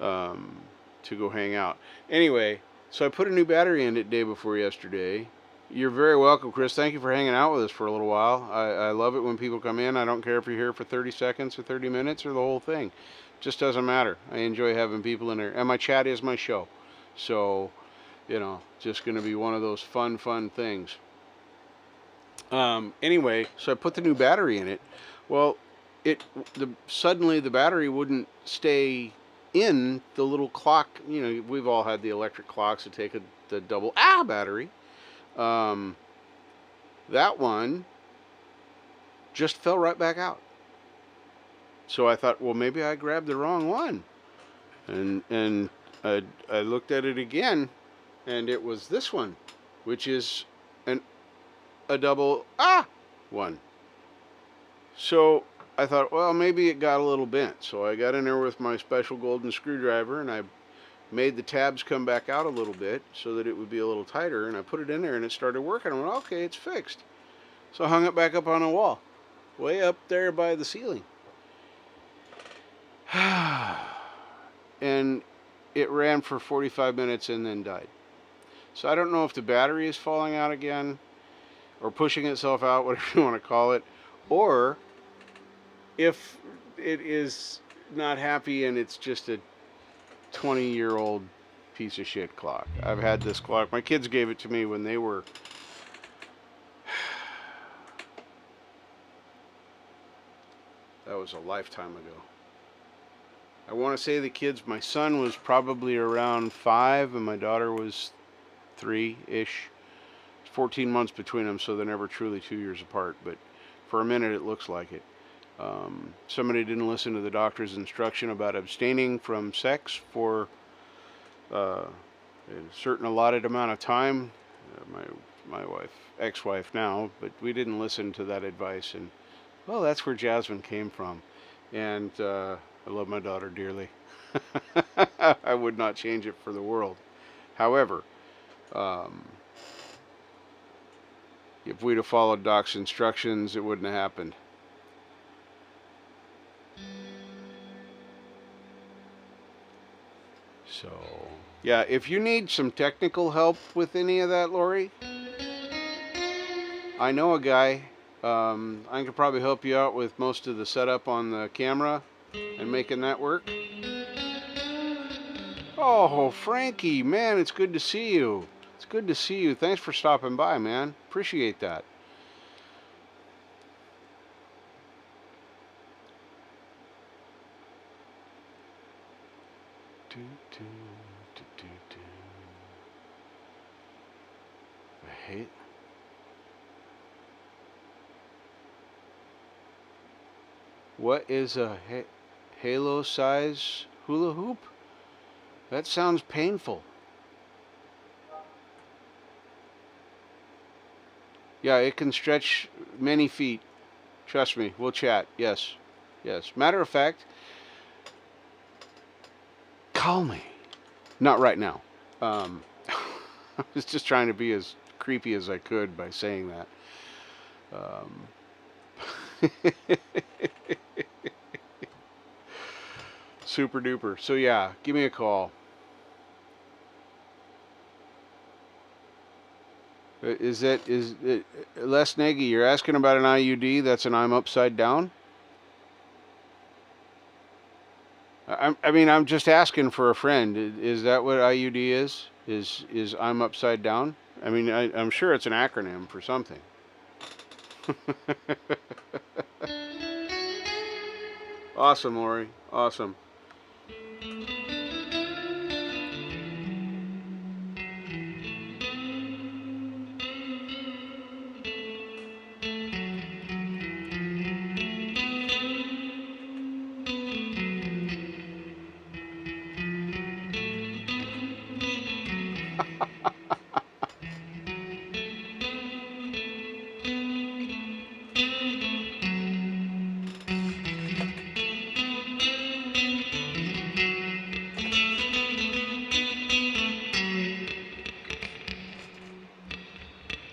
um, to go hang out. Anyway, so I put a new battery in it day before yesterday. You're very welcome, Chris. Thank you for hanging out with us for a little while. I love it when people come in. I don't care if you're here for 30 seconds or 30 minutes or the whole thing. Just doesn't matter. I enjoy having people in there. And my chat is my show. So, just going to be one of those fun things. Anyway, so I put the new battery in it. Well, suddenly the battery wouldn't stay in the little clock. We've all had the electric clocks that take the double battery. That one just fell right back out. So I thought, well, maybe I grabbed the wrong one, and I looked at it again, and it was this one, which is a double one. So I thought, well, maybe it got a little bent. So I got in there with my special golden screwdriver, and I made the tabs come back out a little bit so that it would be a little tighter, and I put it in there and it started working. I went, okay, it's fixed. So I hung it back up on the wall, way up there by the ceiling. And it ran for 45 minutes and then died. So I don't know if the battery is falling out again or pushing itself out, whatever you want to call it, or if it is not happy and it's just a 20-year-old piece of shit clock. I've had this clock. My kids gave it to me when they were that was a lifetime ago. I want to say the kids, my son was probably around 5 and my daughter was 3-ish. 14 months between them, so they're never truly 2 years apart, but for a minute it looks like it. Somebody didn't listen to the doctor's instruction about abstaining from sex for a certain allotted amount of time. My wife, ex-wife now, but we didn't listen to that advice, and well, that's where Jasmine came from. And I love my daughter dearly. I would not change it for the world. However, if we'd have followed Doc's instructions, it wouldn't have happened. So, yeah, if you need some technical help with any of that, Lori, I know a guy. I could probably help you out with most of the setup on the camera and making that work. Oh, Frankie, man, it's good to see you. It's good to see you. Thanks for stopping by, man. Appreciate that. I hate. What is a halo size hula hoop? That sounds painful. Yeah, it can stretch many feet. Trust me, we'll chat. Yes. Yes. Matter of fact, call me. Not right now. I was just trying to be as creepy as I could by saying that. Super duper. So yeah, give me a call. Is it Les Nagy? You're asking about an IUD? That's an I'm upside down. I mean, I'm just asking for a friend. Is that what IUD is? Is I'm upside down? I mean, I'm sure it's an acronym for something. Awesome, Lori. Awesome.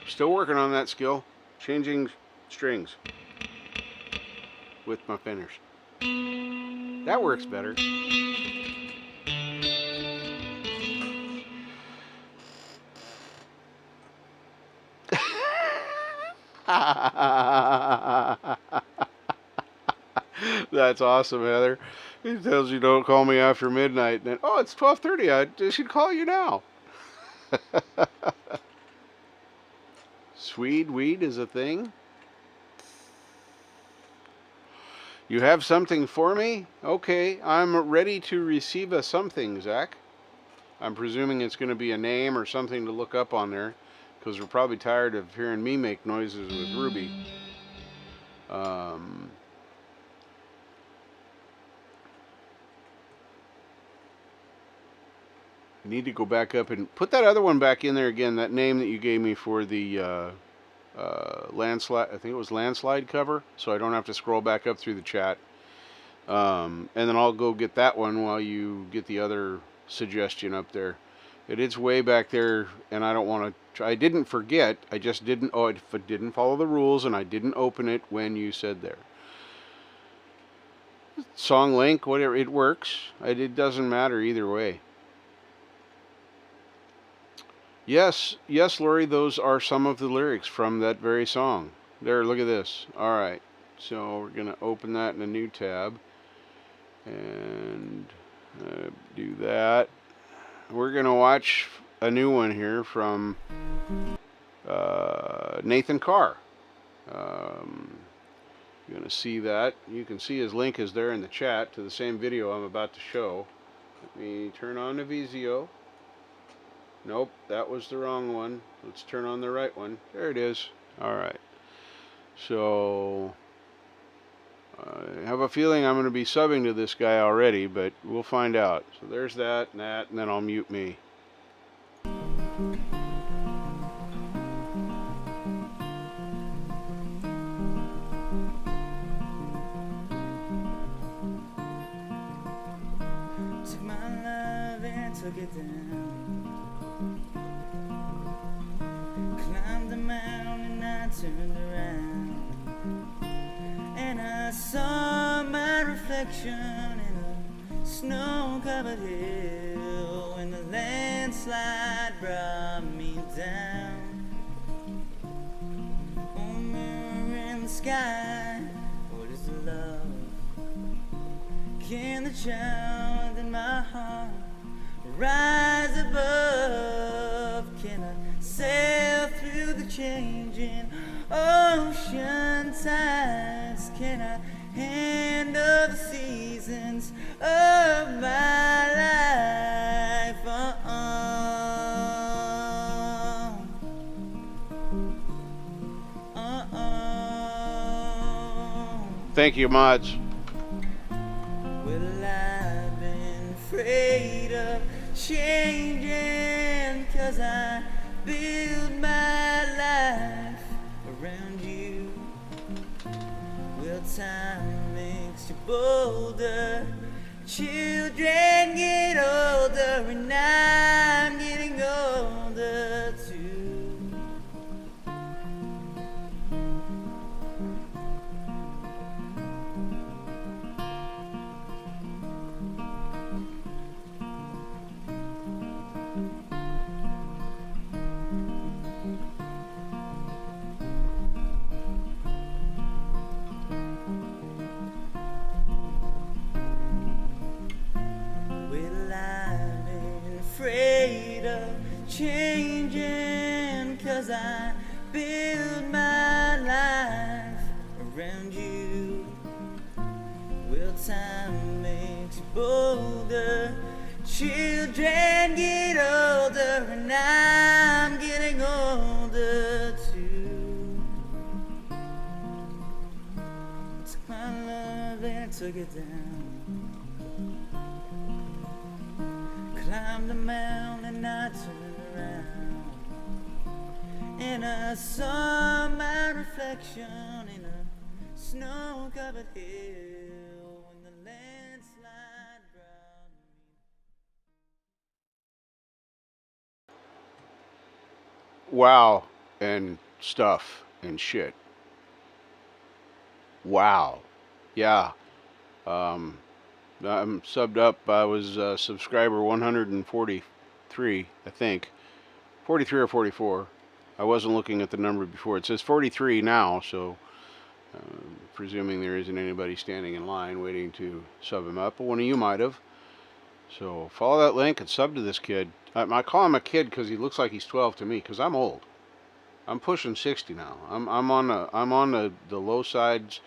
Still working on that skill. Changing strings with my fingers. That works better. That's awesome, Heather. He tells you don't call me after midnight. Then, oh, it's 12:30. I should call you now. Swede weed is a thing. You have something for me? Okay, I'm ready to receive a something, Zach. I'm presuming it's going to be a name or something to look up on there, because we're probably tired of hearing me make noises with Ruby. Need to go back up and put that other one back in there again. That name that you gave me for the landslide, I think it was landslide cover, so I don't have to scroll back up through the chat. And then I'll go get that one while you get the other suggestion up there. It's way back there, and I don't want to. I didn't forget. I just didn't. Oh, I didn't follow the rules, and I didn't open it when you said there. Song link, whatever, it works. It doesn't matter either way. Yes, Lori, those are some of the lyrics from that very song. There, look at this. All right, so we're going to open that in a new tab and do that. We're going to watch a new one here from Nathan Carr. You're going to see that. You can see his link is there in the chat to the same video I'm about to show. Let me turn on the Vizio. Nope, that was the wrong one. Let's turn on the right one. There it is. All right. So I have a feeling I'm going to be subbing to this guy already, but we'll find out. So there's that, and then I'll mute me. Took my love and took it down. Climbed the mountain, I turned around, and I saw my reflection in a snow-covered hill when the landslide brought me down. Oh, mirror in the sky, what is love? Can the child in my heart rise above? Can I sail through the changing ocean tides? Can I handle the seasons of my life? Thank you, mods. Well, I've been afraid of changing, 'cause I build my life around you. Well, time makes you bolder, children get older, and I'm getting older too. build my life around you. Well, time makes you bolder. Children get older, and I'm getting older too. Took my love and took it down. Climbed the mountain and I turned around, and I saw my reflection in a snow-covered hill when the landslide brought me. Wow, and stuff and shit. Wow, yeah. I'm subbed up. I was subscriber 143, I think. 43 or 44. I wasn't looking at the number before. It says 43 now, so presuming there isn't anybody standing in line waiting to sub him up. But one of you might have. So follow that link and sub to this kid. I call him a kid because he looks like he's 12 to me, because I'm old. I'm pushing 60 now. I'm on the low sides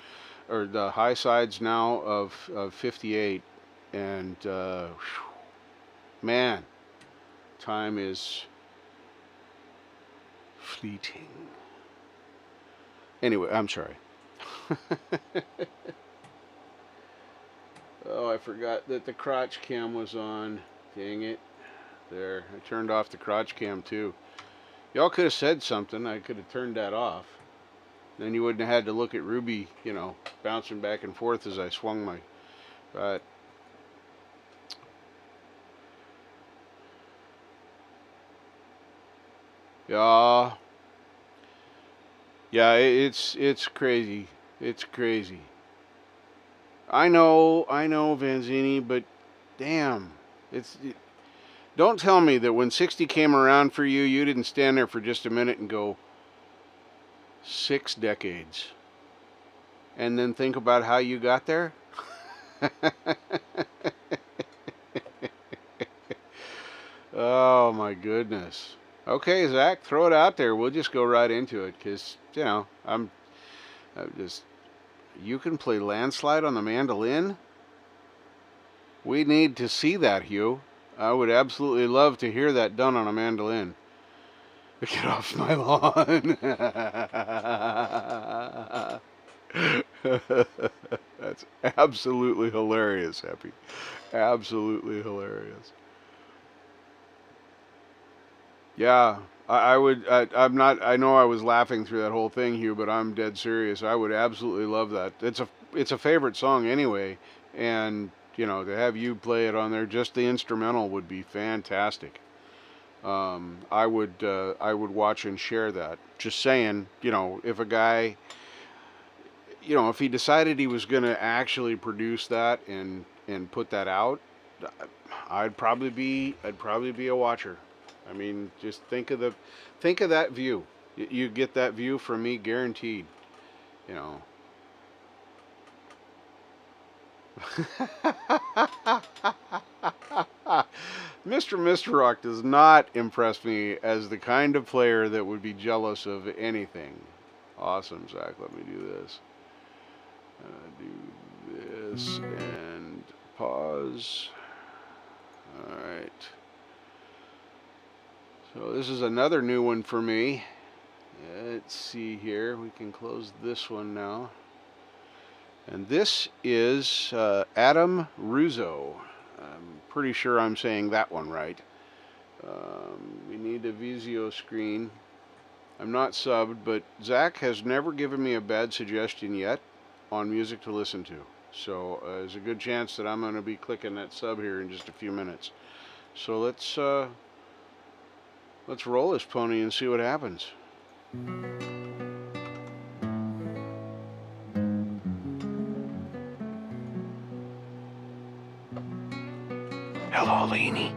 or the high sides now of 58, and man, time is fleeting. Anyway, I'm sorry. Oh, I forgot that the crotch cam was on. Dang it. There, I turned off the crotch cam too. Y'all could have said something. I could have turned that off. Then you wouldn't have had to look at Ruby, you know, bouncing back and forth as I swung my... But... Yeah. Yeah, it's crazy. It's crazy. I know, Vanzini, but damn. Don't tell me that when 60 came around for you, you didn't stand there for just a minute and go, 6 decades. And then think about how you got there? Oh my goodness. Okay, Zach, throw it out there. We'll just go right into it, because, you know, I'm just... You can play Landslide on the mandolin? We need to see that, Hugh. I would absolutely love to hear that done on a mandolin. Get off my lawn. That's absolutely hilarious, Happy. Absolutely hilarious. Yeah, I'm not, I know I was laughing through that whole thing, Hugh, but I'm dead serious. I would absolutely love that. It's a favorite song anyway, and, you know, to have you play it on there, just the instrumental would be fantastic. I would watch and share that. Just saying, you know, if a guy, you know, if he decided he was going to actually produce that and put that out, I'd probably be a watcher. I mean, just think of that view. You get that view from me, guaranteed. You know. Mr. Rock does not impress me as the kind of player that would be jealous of anything. Awesome, Zach. Let me do this. Do this and pause. All right. So this is another new one for me. Let's see here. We can close this one now. And this is Adam Russo. I'm pretty sure I'm saying that one right. We need a Vizio screen. I'm not subbed, but Zach has never given me a bad suggestion yet on music to listen to. So there's a good chance that I'm going to be clicking that sub here in just a few minutes. So let's roll this pony and see what happens. Hello, Lainey.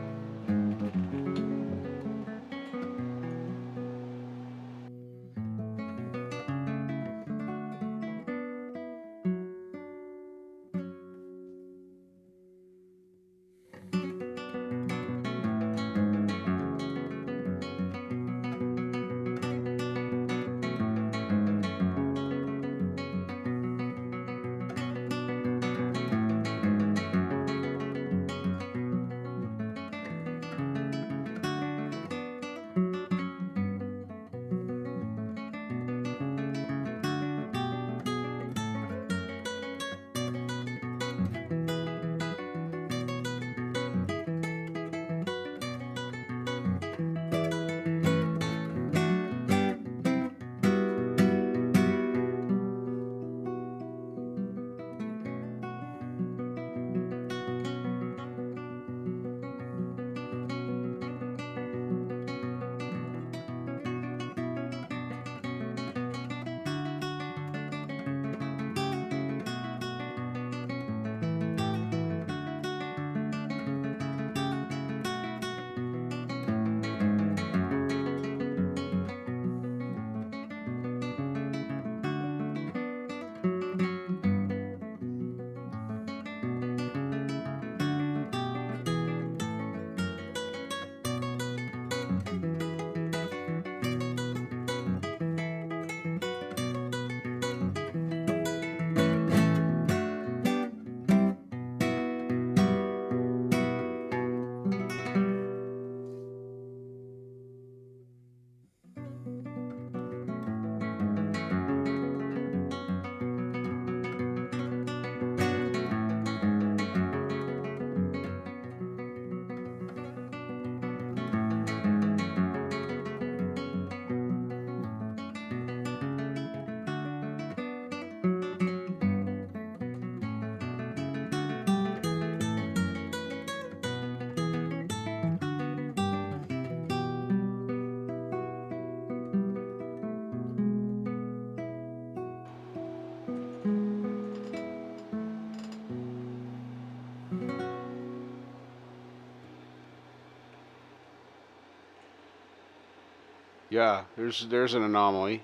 Yeah, there's an anomaly.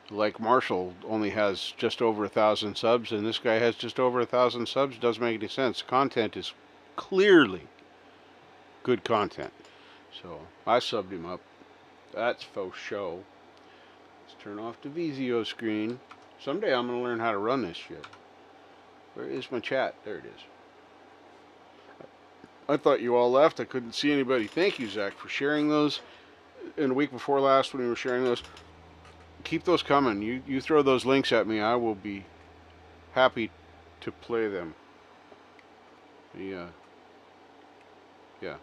Like Marshall only has just over 1,000 subs, and this guy has just over 1,000 subs. Doesn't make any sense. Content is clearly good content. So I subbed him up. That's faux show. Let's turn off the Vizio screen. Someday I'm gonna learn how to run this shit. Where is my chat? There it is. I thought you all left. I couldn't see anybody. Thank you, Zach, for sharing those. In the week before last, when you were sharing those, keep those coming. You throw those links at me. I will be happy to play them. Yeah. Yeah.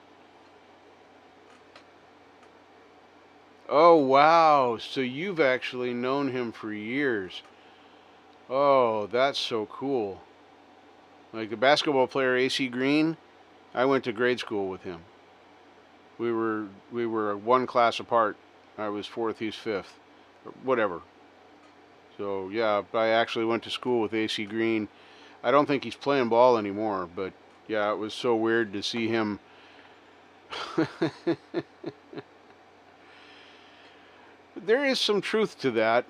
Oh, wow. So you've actually known him for years. Oh, that's so cool. Like the basketball player AC Green, I went to grade school with him. We were one class apart. I was fourth, he's fifth, or whatever. So yeah, I actually went to school with AC Green. I don't think he's playing ball anymore, but yeah, it was so weird to see him. There is some truth to that.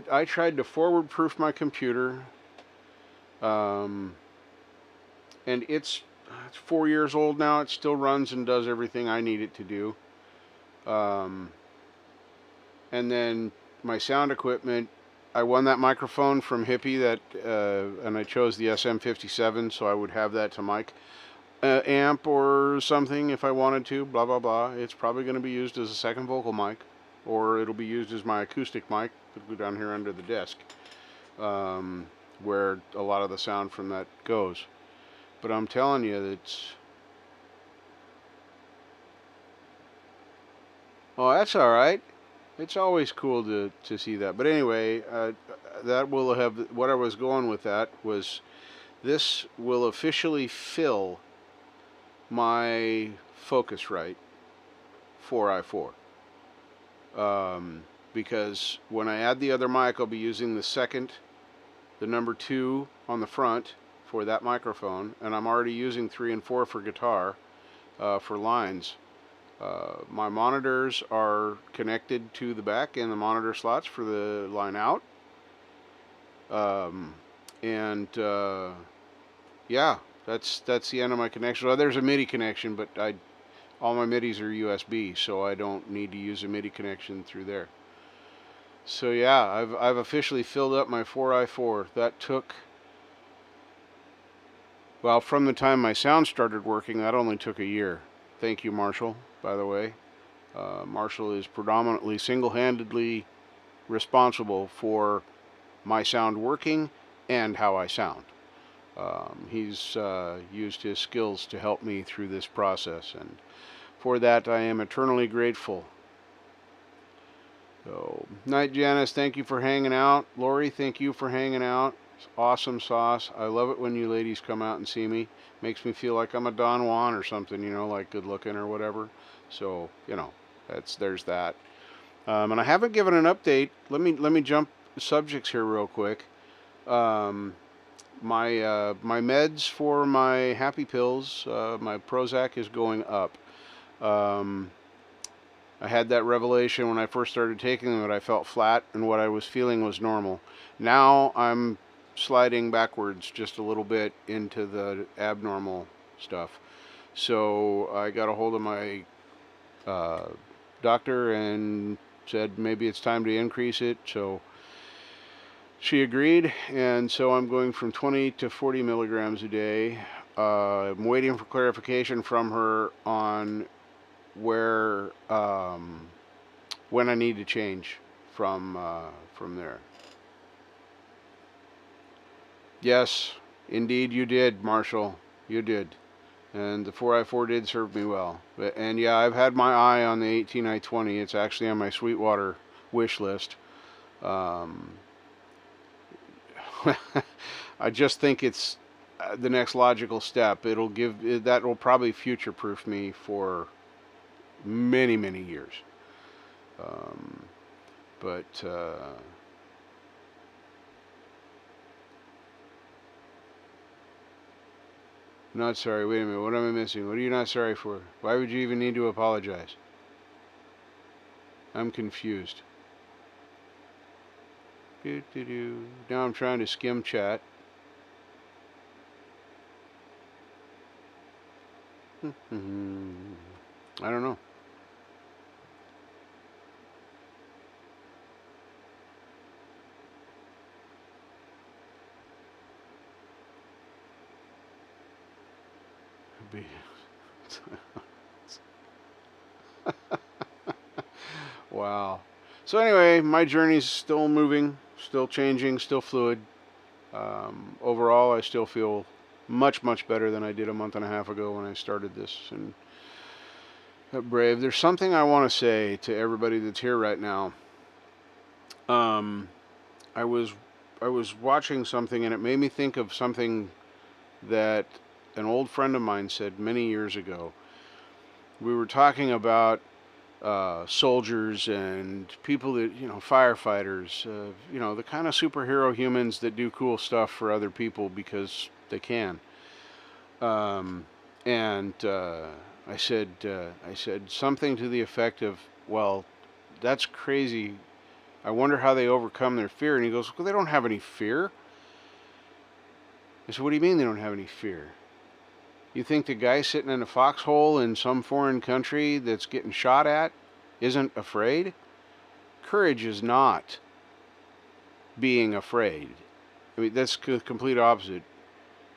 I tried to forward proof my computer, and it's 4 years old now. It still runs and does everything I need it to do. And then my sound equipment, I won that microphone from Hippie and I chose the SM57, so I would have that to mic amp or something if I wanted to. Blah blah blah. It's probably going to be used as a second vocal mic, or it'll be used as my acoustic mic. It'll go down here under the desk, where a lot of the sound from that goes. But I'm telling you, oh, that's all right. It's always cool to see that. But anyway, that will have, what I was going with that was, this will officially fill my Focusrite 4i4. Because when I add the other mic, I'll be using the number 2 on the front for that microphone, and I'm already using 3 and 4 for guitar, for lines. My monitors are connected to the back and the monitor slots for the line out. Yeah, that's the end of my connection. Well, there's a MIDI connection, but all my MIDIs are USB, so I don't need to use a MIDI connection through there. So yeah, I've officially filled up my 4i4. That took, well, from the time my sound started working, that only took a year. Thank you, Marshall, by the way. Marshall is predominantly single-handedly responsible for my sound working and how I sound. He's used his skills to help me through this process, and for that I am eternally grateful. So, Night Janice, thank you for hanging out. Lori, thank you for hanging out. It's awesome sauce. I love it when you ladies come out and see me. Makes me feel like I'm a Don Juan or something, you know, like good looking or whatever. So, you know, there's that. And I haven't given an update. Let me jump subjects here real quick. My meds for my happy pills, my Prozac is going up. I had that revelation when I first started taking them, that I felt flat and what I was feeling was normal. Now I'm sliding backwards just a little bit into the abnormal stuff. So I got a hold of my doctor and said maybe it's time to increase it. So she agreed, and so I'm going from 20 to 40 milligrams a day. I'm waiting for clarification from her on where when I need to change from there. Yes, indeed you did, Marshall. You did. And the 4i4 did serve me well. And yeah, I've had my eye on the 18i20. It's actually on my Sweetwater wish list. I just think it's the next logical step. That will probably future-proof me for many, many years. Not sorry. Wait a minute. What am I missing? What are you not sorry for? Why would you even need to apologize? I'm confused. Now I'm trying to skim chat. I don't know. Wow. So anyway, my journey's still moving, still changing, still fluid. Overall, I still feel much, much better than I did a month and a half ago when I started this. And Brave, there's something I want to say to everybody that's here right now. I was watching something and it made me think of something that an old friend of mine said many years ago. We were talking about soldiers and people that, firefighters, the kind of superhero humans that do cool stuff for other people because they can. And I said something to the effect of, well, that's crazy. I wonder how they overcome their fear. And he goes, well, they don't have any fear. I said, what do you mean they don't have any fear? You think the guy sitting in a foxhole in some foreign country that's getting shot at isn't afraid? Courage is not being afraid. I mean, that's the complete opposite.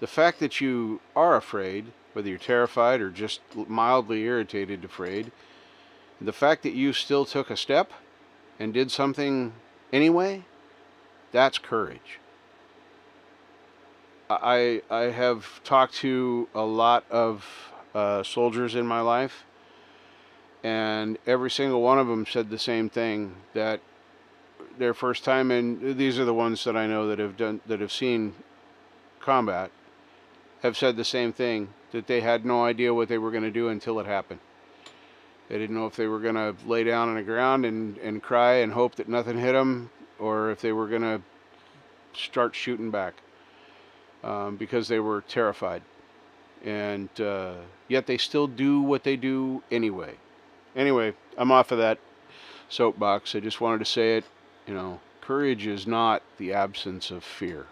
The fact that you are afraid, whether you're terrified or just mildly irritated afraid, the fact that you still took a step and did something anyway, that's courage. I have talked to a lot of soldiers in my life, and every single one of them said the same thing, that their first time in, these are the ones that I know that have seen combat, have said the same thing, that they had no idea what they were going to do until it happened. They didn't know if they were going to lay down on the ground and cry and hope that nothing hit them, or if they were going to start shooting back, because they were terrified. And yet they still do what they do anyway. Anyway, I'm off of that soapbox. I just wanted to say it. Courage is not the absence of fear.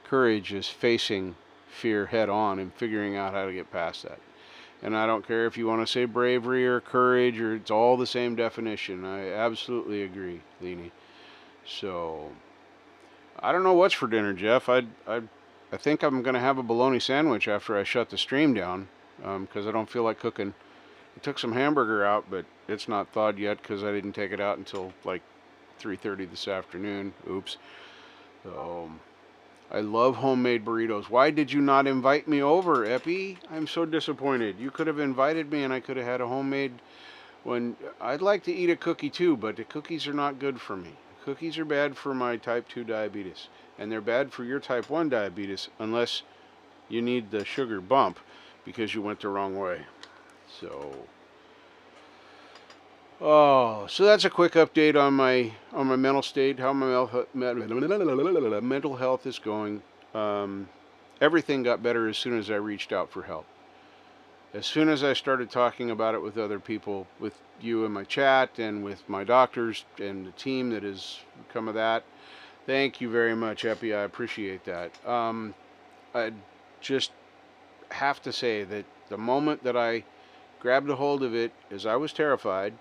Courage is facing fear head on and figuring out how to get past that. And I don't care if you want to say bravery or courage, or it's all the same definition. I absolutely agree, Leanie. So, I don't know what's for dinner, Jeff. I think I'm going to have a bologna sandwich after I shut the stream down, because I don't feel like cooking. I took some hamburger out, but it's not thawed yet because I didn't take it out until like 3:30 this afternoon. Oops. So, I love homemade burritos. Why did you not invite me over, Epi? I'm so disappointed. You could have invited me and I could have had a homemade one. I'd like to eat a cookie too, but the cookies are not good for me. Cookies are bad for my type 2 diabetes, and they're bad for your type 1 diabetes unless you need the sugar bump because you went the wrong way. So that's a quick update on my mental state, how my mental health is going. Everything got better as soon as I reached out for help. As soon as I started talking about it with other people, with you in my chat and with my doctors and the team that has come of that. Thank you very much, Epi. I appreciate that. I just have to say that the moment that I grabbed a hold of it is I was terrified,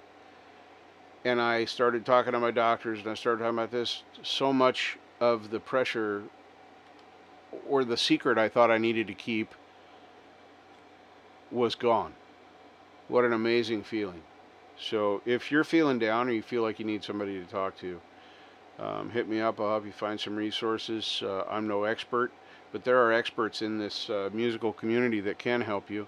and I started talking to my doctors and I started talking about this, so much of the pressure or the secret I thought I needed to keep was gone. What an amazing feeling. So if you're feeling down or you feel like you need somebody to talk to, hit me up. I'll help you find some resources. I'm no expert, but there are experts in this musical community that can help you,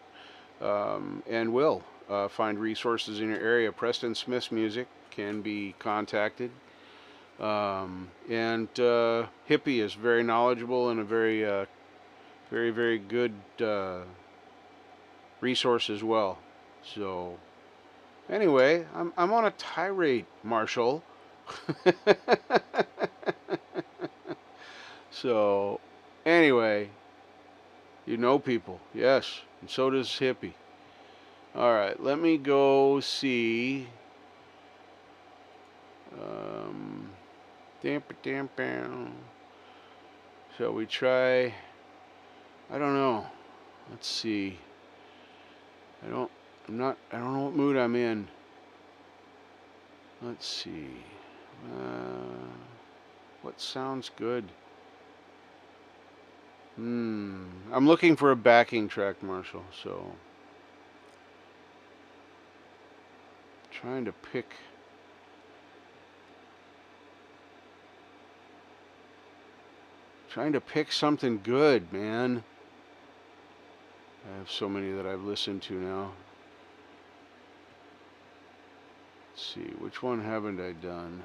and will find resources in your area. Preston Smith's music can be contacted. And Hippie is very knowledgeable and a very, very, very good resource as well. So anyway, I'm on a tirade, Marshall. So anyway, you know people, yes, and so does Hippie. All right, let me go see Damp. Shall we try? I don't know. Let's see. I don't know what mood I'm in. Let's see. What sounds good? I'm looking for a backing track, Marshall, so trying to pick something good, man. I have so many that I've listened to now. Let's see, which one haven't I done?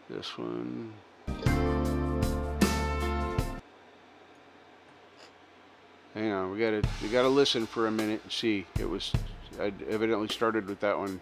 This one. Hang on, we gotta listen for a minute and see. I evidently started with that one.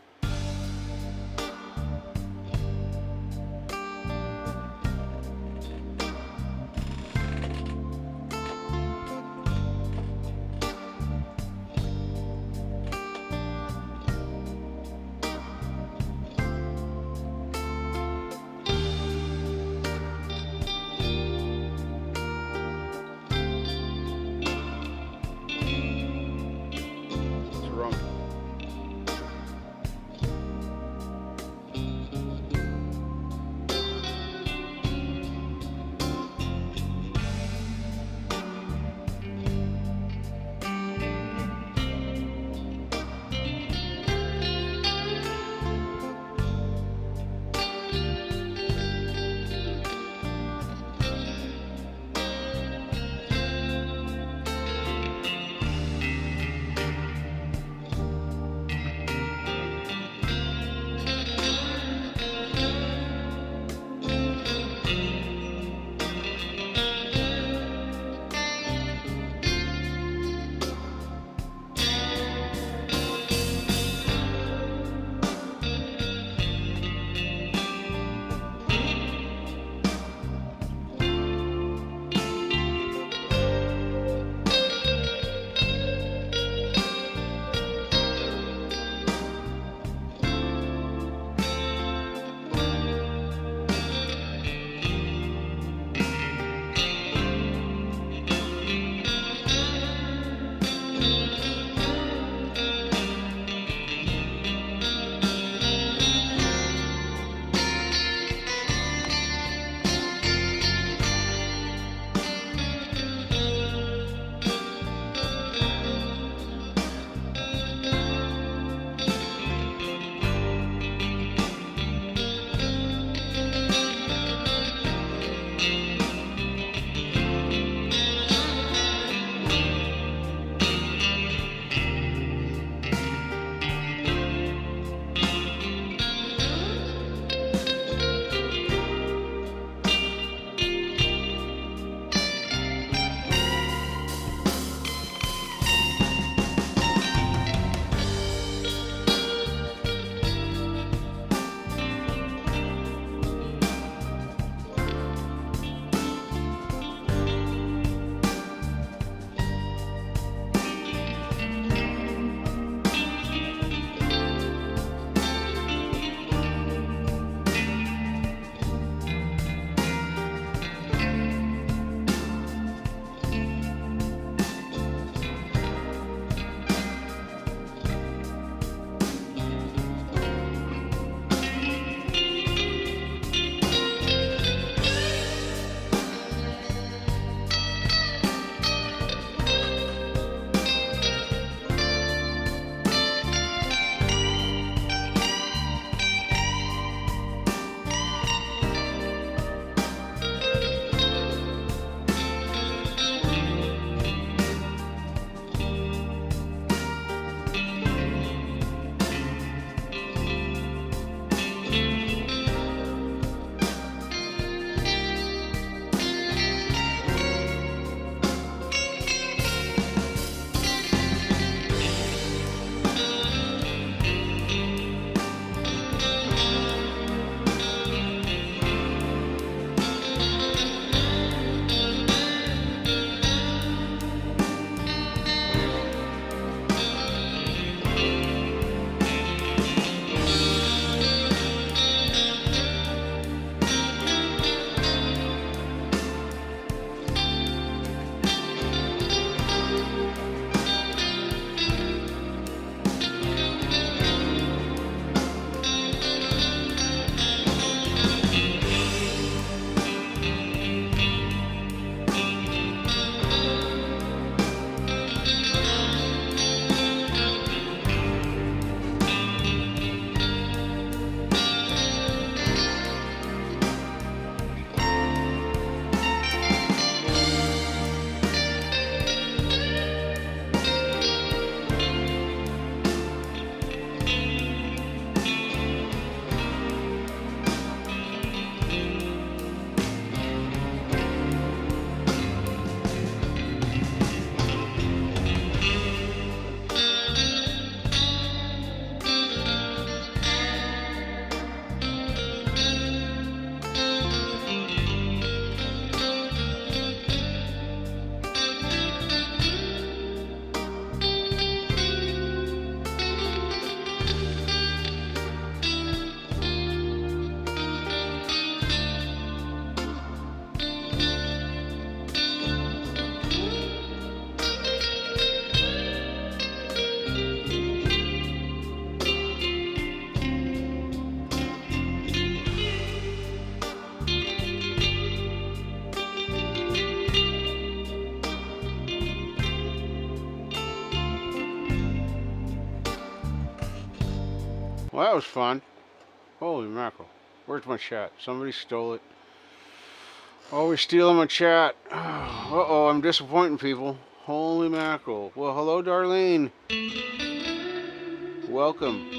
Well, that was fun. Holy mackerel. Where's my chat? Somebody stole it. Always stealing my chat. Uh-oh, I'm disappointing people. Holy mackerel. Well, hello, Darlene. Welcome.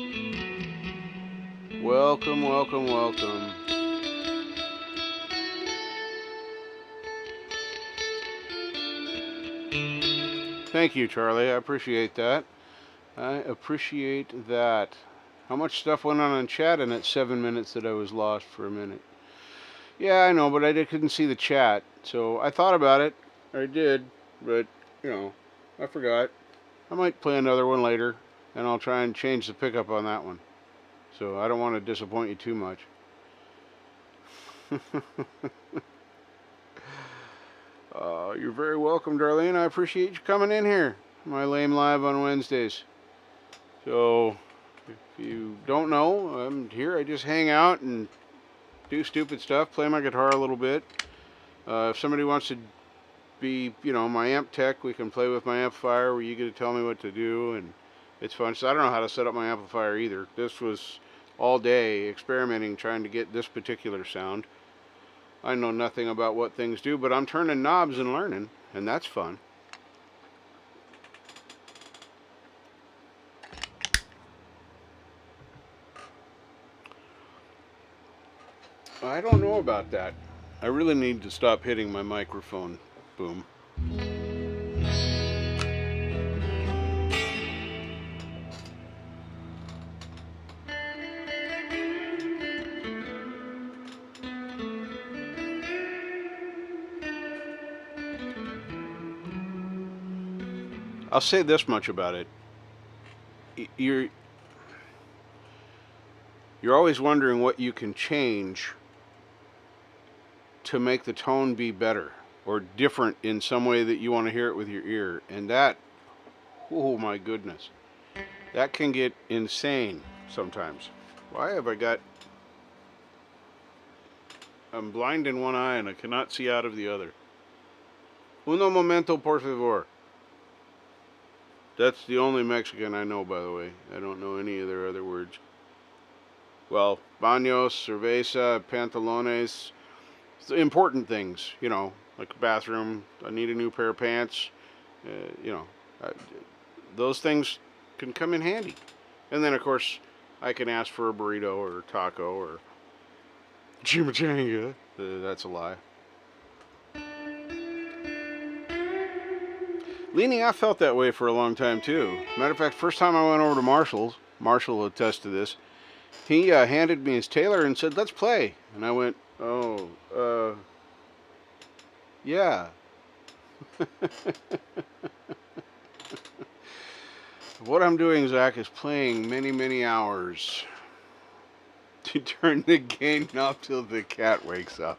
Welcome, welcome, welcome. Thank you, Charlie. I appreciate that. I appreciate that. How much stuff went on in chat in that 7 minutes that I was lost for a minute? Yeah, I know, but I couldn't see the chat. So I thought about it. I did, but, you know, I forgot. I might play another one later, and I'll try and change the pickup on that one. So I don't want to disappoint you too much. You're very welcome, Darlene. I appreciate you coming in here. My lame live on Wednesdays. So, if you don't know, I'm here. I just hang out and do stupid stuff, play my guitar a little bit. If somebody wants to be, you know, my amp tech, we can play with my amplifier where you get to tell me what to do, and it's fun. So I don't know how to set up my amplifier either. This was all day experimenting, trying to get this particular sound. I know nothing about what things do, but I'm turning knobs and learning, and that's fun. I don't know about that. I really need to stop hitting my microphone. Boom. I'll say this much about it. You're always wondering what you can change to make the tone be better or different in some way that you want to hear it with your ear. And that, oh my goodness, that can get insane sometimes. Why have I got... I'm blind in one eye and I cannot see out of the other. Uno momento, por favor. That's the only Mexican I know, by the way. I don't know any of their other words. Well, baños, cerveza, pantalones, important things, you know, like a bathroom. I need a new pair of pants. You know, those things can come in handy. And then, of course, I can ask for a burrito or a taco or chimichanga. That's a lie. Leaning, I felt that way for a long time, too. Matter of fact, first time I went over to Marshall's, Marshall will attest to this, he handed me his Taylor and said, let's play. And I went, oh, yeah. What I'm doing, Zach, is playing many, many hours to turn the gain knob till the cat wakes up.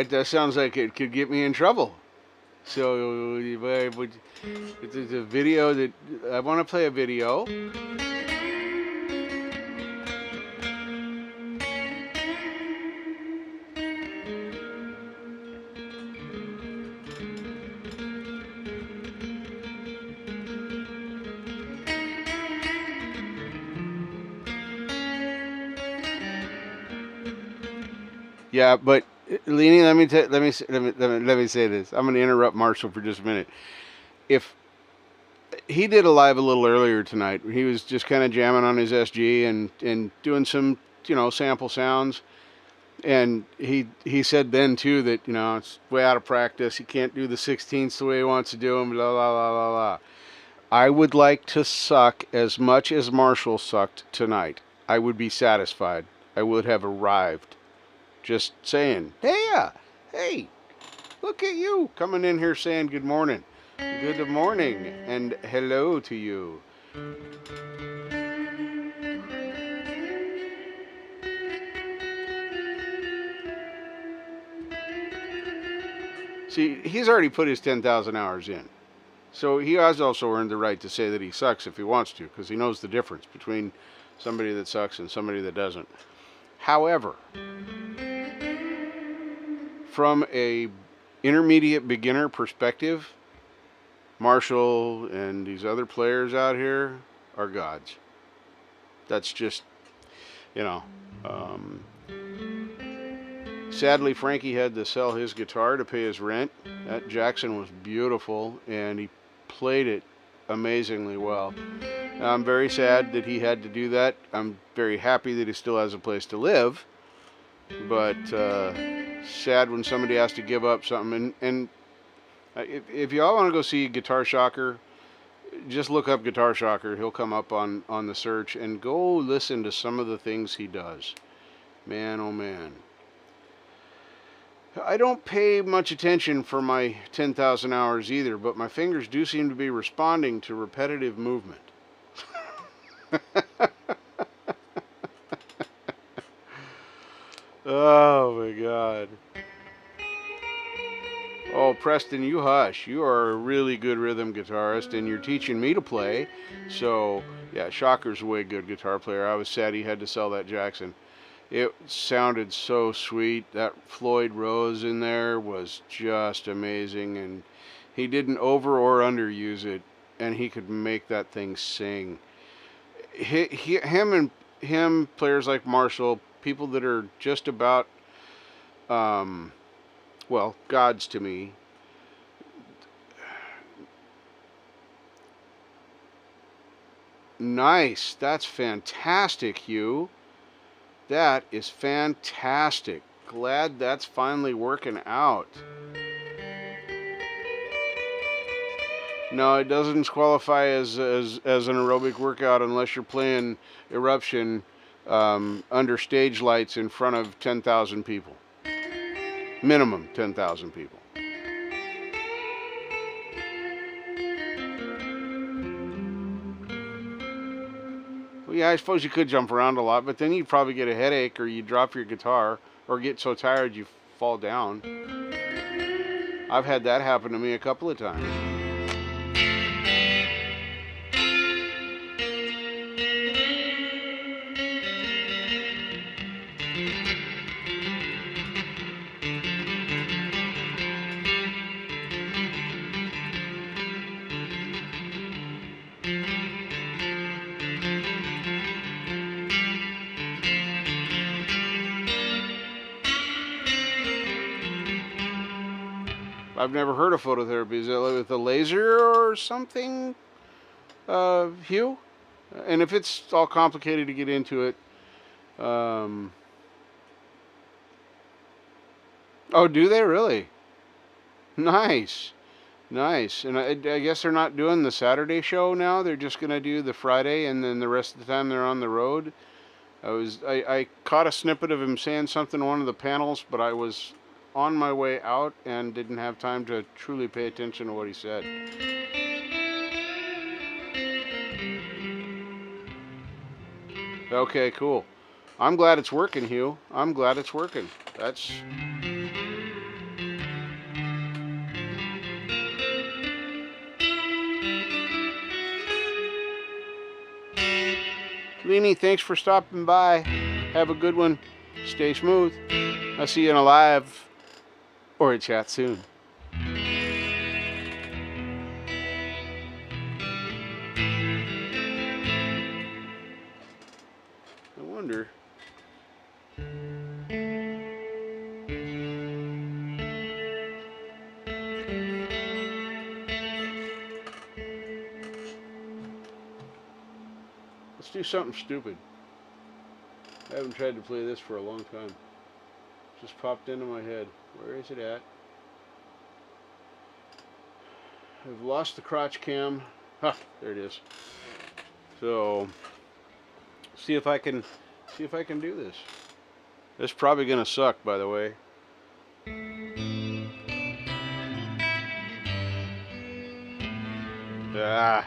That sounds like it could get me in trouble. So, it's a video that I want to play a video. Yeah, but Leanie, let me say this. I'm going to interrupt Marshall for just a minute. If he did a live a little earlier tonight, he was just kind of jamming on his SG and doing some, you know, sample sounds. And he said then too that, you know, it's way out of practice. He can't do the 16ths the way he wants to do them. Blah blah blah blah blah. I would like to suck as much as Marshall sucked tonight. I would be satisfied. I would have arrived. Just saying, hey, look at you coming in here saying good morning. Good morning and hello to you. See, he's already put his 10,000 hours in. So he has also earned the right to say that he sucks if he wants to, because he knows the difference between somebody that sucks and somebody that doesn't. However, from a intermediate beginner perspective, Marshall and these other players out here are gods. That's just, you know. Sadly, Frankie had to sell his guitar to pay his rent. That Jackson was beautiful, and he played it amazingly well. I'm very sad that he had to do that. I'm very happy that he still has a place to live, but sad when somebody has to give up something. And if y'all want to go see Guitar Shocker, just look up Guitar Shocker. He'll come up on the search, and go listen to some of the things he does. Man, oh man. I don't pay much attention for my 10,000 hours either, but my fingers do seem to be responding to repetitive movement. Oh my God. Oh, Preston, you hush. You are a really good rhythm guitarist, and you're teaching me to play. So, yeah, Shocker's a way good guitar player. I was sad he had to sell that Jackson. It sounded so sweet. That Floyd Rose in there was just amazing, and he didn't over or underuse it, and he could make that thing sing. Him, players like Marshall, people that are just about, well, gods to me. Nice. That's fantastic, Hugh. That is fantastic. Glad that's finally working out. No, it doesn't qualify as an aerobic workout unless you're playing Eruption under stage lights in front of 10,000 people. Minimum 10,000 people. Well, yeah, I suppose you could jump around a lot, but then you'd probably get a headache, or you'd drop your guitar, or get so tired you fall down. I've had that happen to me a couple of times. I've never heard of phototherapy. Is it with a laser or something, Hugh? And if it's all complicated to get into it, oh, do they really? Nice, nice. And I guess they're not doing the Saturday show now. They're just gonna do the Friday, and then the rest of the time they're on the road. I caught a snippet of him saying something on one of the panels, but I was on my way out and didn't have time to truly pay attention to what he said. Okay, cool. I'm glad it's working, Hugh. I'm glad it's working. That's... Leanie, thanks for stopping by. Have a good one. Stay smooth. I'll see you in a live or a chat soon. I wonder. Let's do something stupid. I haven't tried to play this for a long time. Just popped into my head. Where is it at? I've lost the crotch cam. Ha, there it is. So, see if I can do this. This is probably gonna suck, by the way. Ah.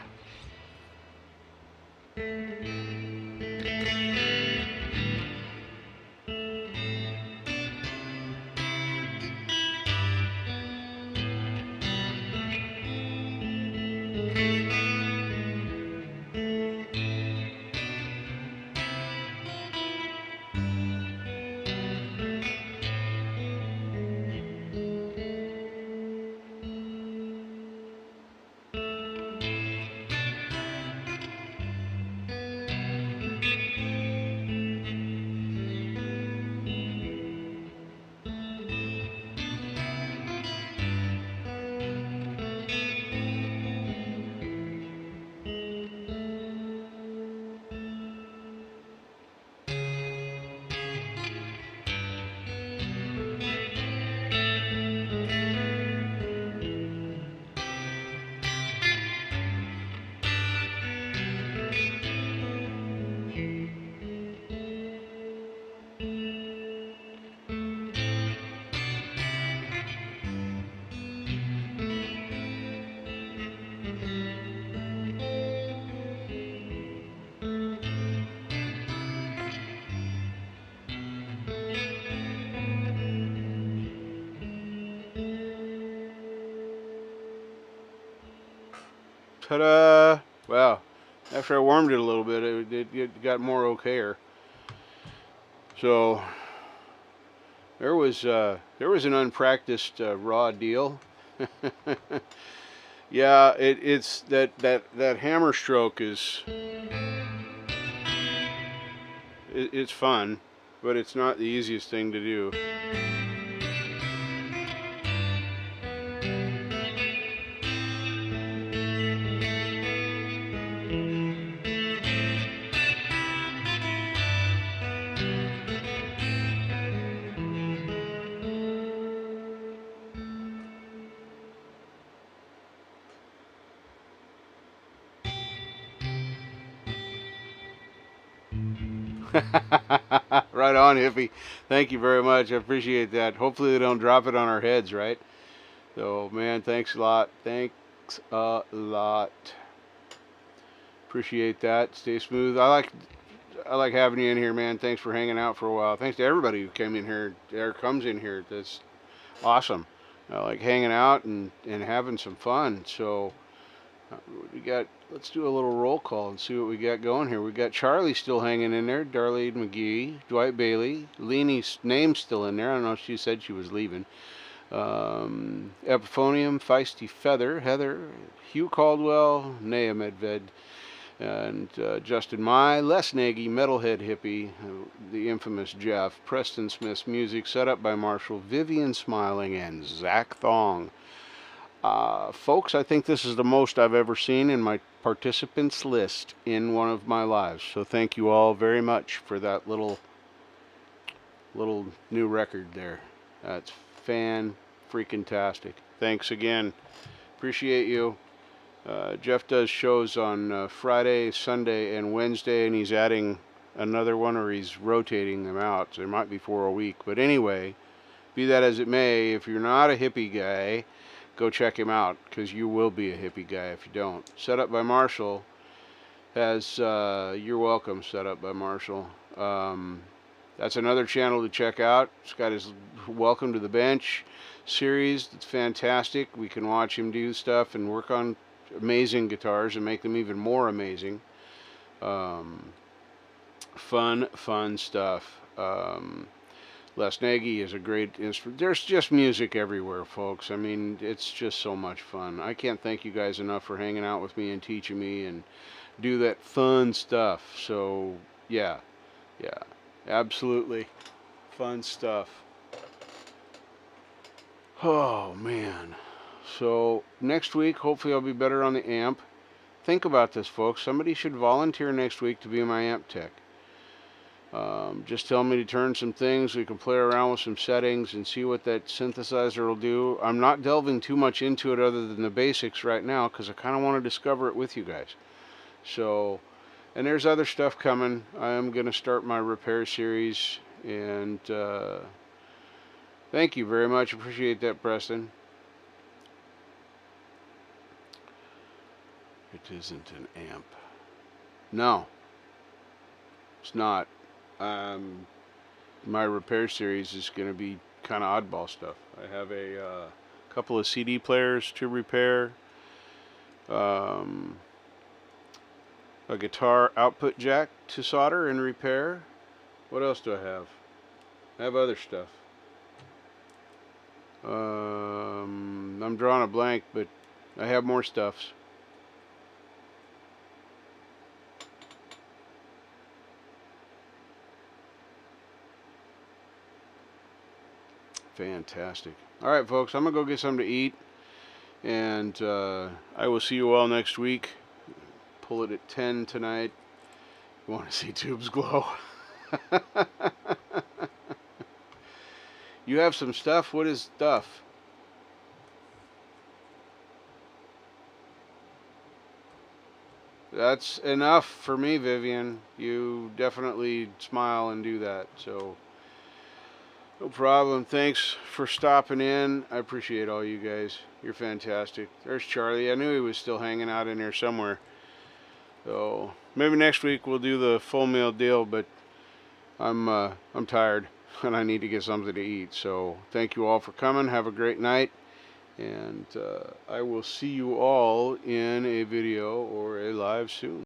Ta-da! Wow. After I warmed it a little bit, it got more okayer. So there was an unpracticed raw deal. Yeah, it's that hammer stroke is it's fun, but it's not the easiest thing to do. Right on, hippie. Thank you very much. I appreciate that. Hopefully they don't drop it on our heads, right? So, man, thanks a lot. Thanks a lot. Appreciate that. Stay smooth. I like having you in here, man. Thanks for hanging out for a while. Thanks to everybody who came in here or comes in here. That's awesome. I like hanging out and having some fun. So we got. Let's do a little roll call and see what we got going here. We got Charlie still hanging in there, Darlene McGee, Dwight Bailey, Leanie's name's still in there. I don't know if she said she was leaving. Epiphonium, Feisty Feather, Heather, Hugh Caldwell, Nea Medved, and Justin Mai, Les Nagy, Metalhead Hippie, the infamous Jeff, Preston Smith's music, set up by Marshall, Vivian Smiling, and Zach Thong. Folks, I think this is the most I've ever seen in my participants list in one of my lives. So thank you all very much for that little new record there. That's fan-freaking-tastic. Thanks again. Appreciate you. Jeff does shows on Friday, Sunday, and Wednesday, and he's adding another one, or he's rotating them out. So there might be 4 a week. But anyway, be that as it may, if you're not a hippie guy, go check him out, because you will be a hippie guy if you don't. Set up by Marshall has You're Welcome, set up by Marshall. That's another channel to check out. It's got his Welcome to the Bench series. It's fantastic. We can watch him do stuff and work on amazing guitars and make them even more amazing. Fun stuff. Les Nagy is a great instrument. There's just music everywhere, folks. I mean, it's just so much fun. I can't thank you guys enough for hanging out with me and teaching me and do that fun stuff. So, yeah, absolutely fun stuff. Oh, man. So, next week, hopefully I'll be better on the amp. Think about this, folks. Somebody should volunteer next week to be my amp tech. Just tell me to turn some things. We can play around with some settings and see what that synthesizer will do. I'm not delving too much into it other than the basics right now, because I kind of want to discover it with you guys. So, and there's other stuff coming. I am going to start my repair series, and thank you very much. Appreciate that, Preston. It isn't an amp. No, it's not. My repair series is going to be kind of oddball stuff. I have a couple of CD players to repair, a guitar output jack to solder and repair. What else do I have? I have other stuff. I'm drawing a blank, but I have more stuffs. Fantastic. All right, folks, I'm going to go get something to eat, and I will see you all next week. Pull it at 10 tonight. You want to see tubes glow? You have some stuff? What is stuff? That's enough for me, Vivian. You definitely smile and do that, so no problem. Thanks for stopping in. I appreciate all you guys. You're fantastic. There's Charlie. I knew he was still hanging out in there somewhere. So maybe next week we'll do the full meal deal, but I'm tired and I need to get something to eat. So thank you all for coming. Have a great night, And I will see you all in a video or a live soon.